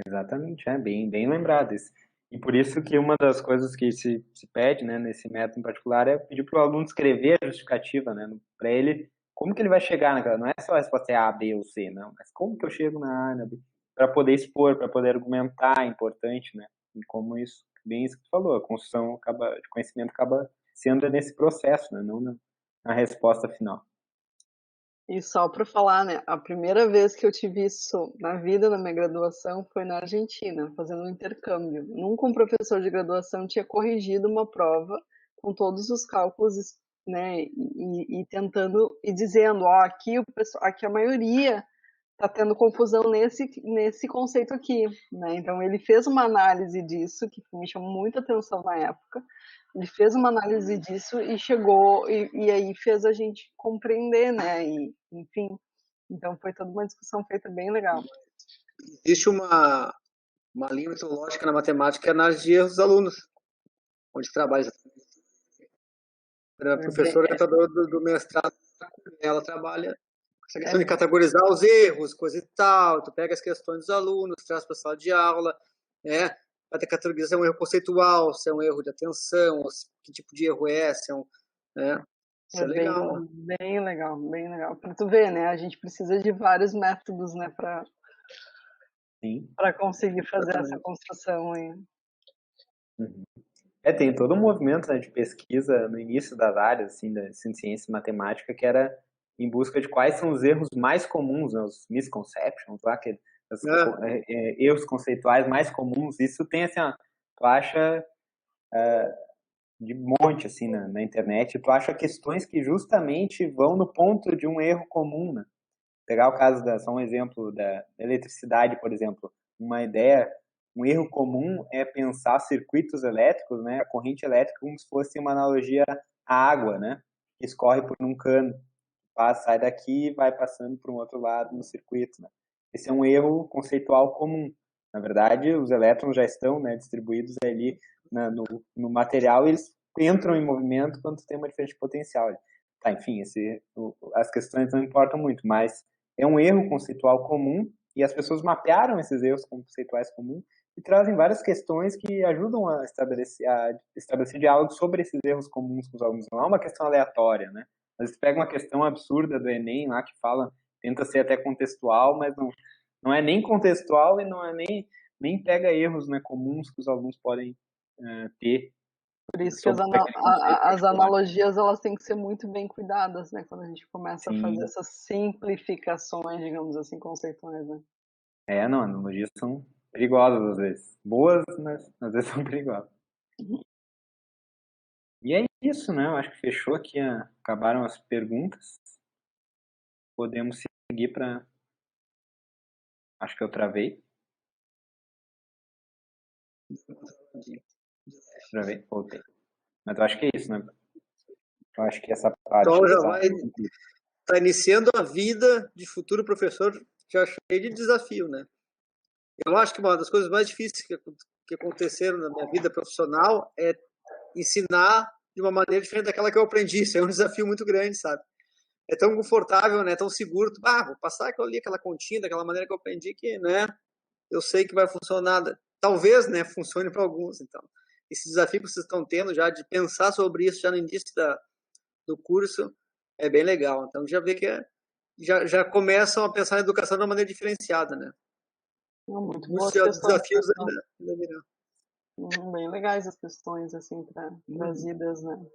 Exatamente, bem lembrado isso. E por isso que uma das coisas que se pede, né, nesse método em particular, é pedir para o aluno escrever a justificativa, né, para ele, como que ele vai chegar naquela, não é só a resposta é A, B ou C, não, mas como que eu chego na A, na B, para poder expor, para poder argumentar, é importante, né, e como isso, bem isso que tu falou, a construção de conhecimento acaba sendo nesse processo, né, não na resposta final. E só para falar, né, a primeira vez que eu tive isso na vida, na minha graduação, foi na Argentina, fazendo um intercâmbio. Nunca um professor de graduação tinha corrigido uma prova com todos os cálculos, né, e tentando, e dizendo, aqui a maioria está tendo confusão nesse conceito aqui, né? Então ele fez uma análise disso, que me chamou muita atenção na época, ele fez uma análise disso e chegou, e aí fez a gente compreender, né? E, enfim, então foi toda uma discussão feita bem legal. Existe uma linha metodológica na matemática que é a análise de erros dos alunos, onde trabalha. A professora orientadora do mestrado, ela trabalha essa questão de categorizar os erros, coisa e tal. Tu pega as questões dos alunos, traz para a sala de aula, né? Vai ter categorizar se é um erro conceitual, se é um erro de atenção, que tipo de erro é, se é um, né? Isso é legal. Bem legal, bem legal. Para tu ver, né? A gente precisa de vários métodos, né, para conseguir fazer essa construção aí. Uhum. Tem todo um movimento, né, de pesquisa no início das áreas, assim, da ciência e matemática, que era em busca de quais são os erros mais comuns, né, os misconceptions, lá, erros conceituais mais comuns. Isso tem, assim, tu acha de monte, assim, na internet, tu acha questões que justamente vão no ponto de um erro comum, né? Pegar o caso só um exemplo da eletricidade, por exemplo, uma ideia, um erro comum é pensar circuitos elétricos, né, a corrente elétrica como se fosse uma analogia à água, né, que escorre por um cano, sai daqui e vai passando para um outro lado no circuito, né. Esse é um erro conceitual comum. Na verdade, os elétrons já estão, né, distribuídos ali no material e eles entram em movimento quando tem uma diferença de potencial. Tá, enfim, as questões não importam muito, mas é um erro conceitual comum e as pessoas mapearam esses erros conceituais comuns e trazem várias questões que ajudam a estabelecer diálogo sobre esses erros comuns com os alunos. Não é uma questão aleatória, né? Às vezes pega uma questão absurda do Enem lá que tenta ser até contextual, mas não é nem contextual e não é nem pega erros, né, comuns que os alunos podem ter Por isso que as analogias elas têm que ser muito bem cuidadas, né? Quando a gente começa a fazer essas simplificações, digamos assim, conceituais, né? Não, analogias são perigosas às vezes. Boas, mas às vezes são perigosas. E é isso, né? Eu acho que fechou aqui, acabaram as perguntas. Podemos seguir para... Acho que eu travei. Travei, voltei. Mas eu acho que é isso, né? Eu acho que essa parte... Então já vai... Está iniciando a vida de futuro professor já cheio de desafio, né? Eu acho que uma das coisas mais difíceis que aconteceram na minha vida profissional é ensinar de uma maneira diferente daquela que eu aprendi. Isso é um desafio muito grande, sabe? É tão confortável, né? Tão seguro. Vou passar aquela continha daquela maneira que eu aprendi que, né? Eu sei que vai funcionar. Talvez, né? Funcione para alguns. Então, esse desafio que vocês estão tendo já de pensar sobre isso já no início do curso é bem legal. Então, já vê que já começam a pensar na educação de uma maneira diferenciada, né? Muito muitos boas desafios ainda virão. Bem legais as questões assim trazidas, né?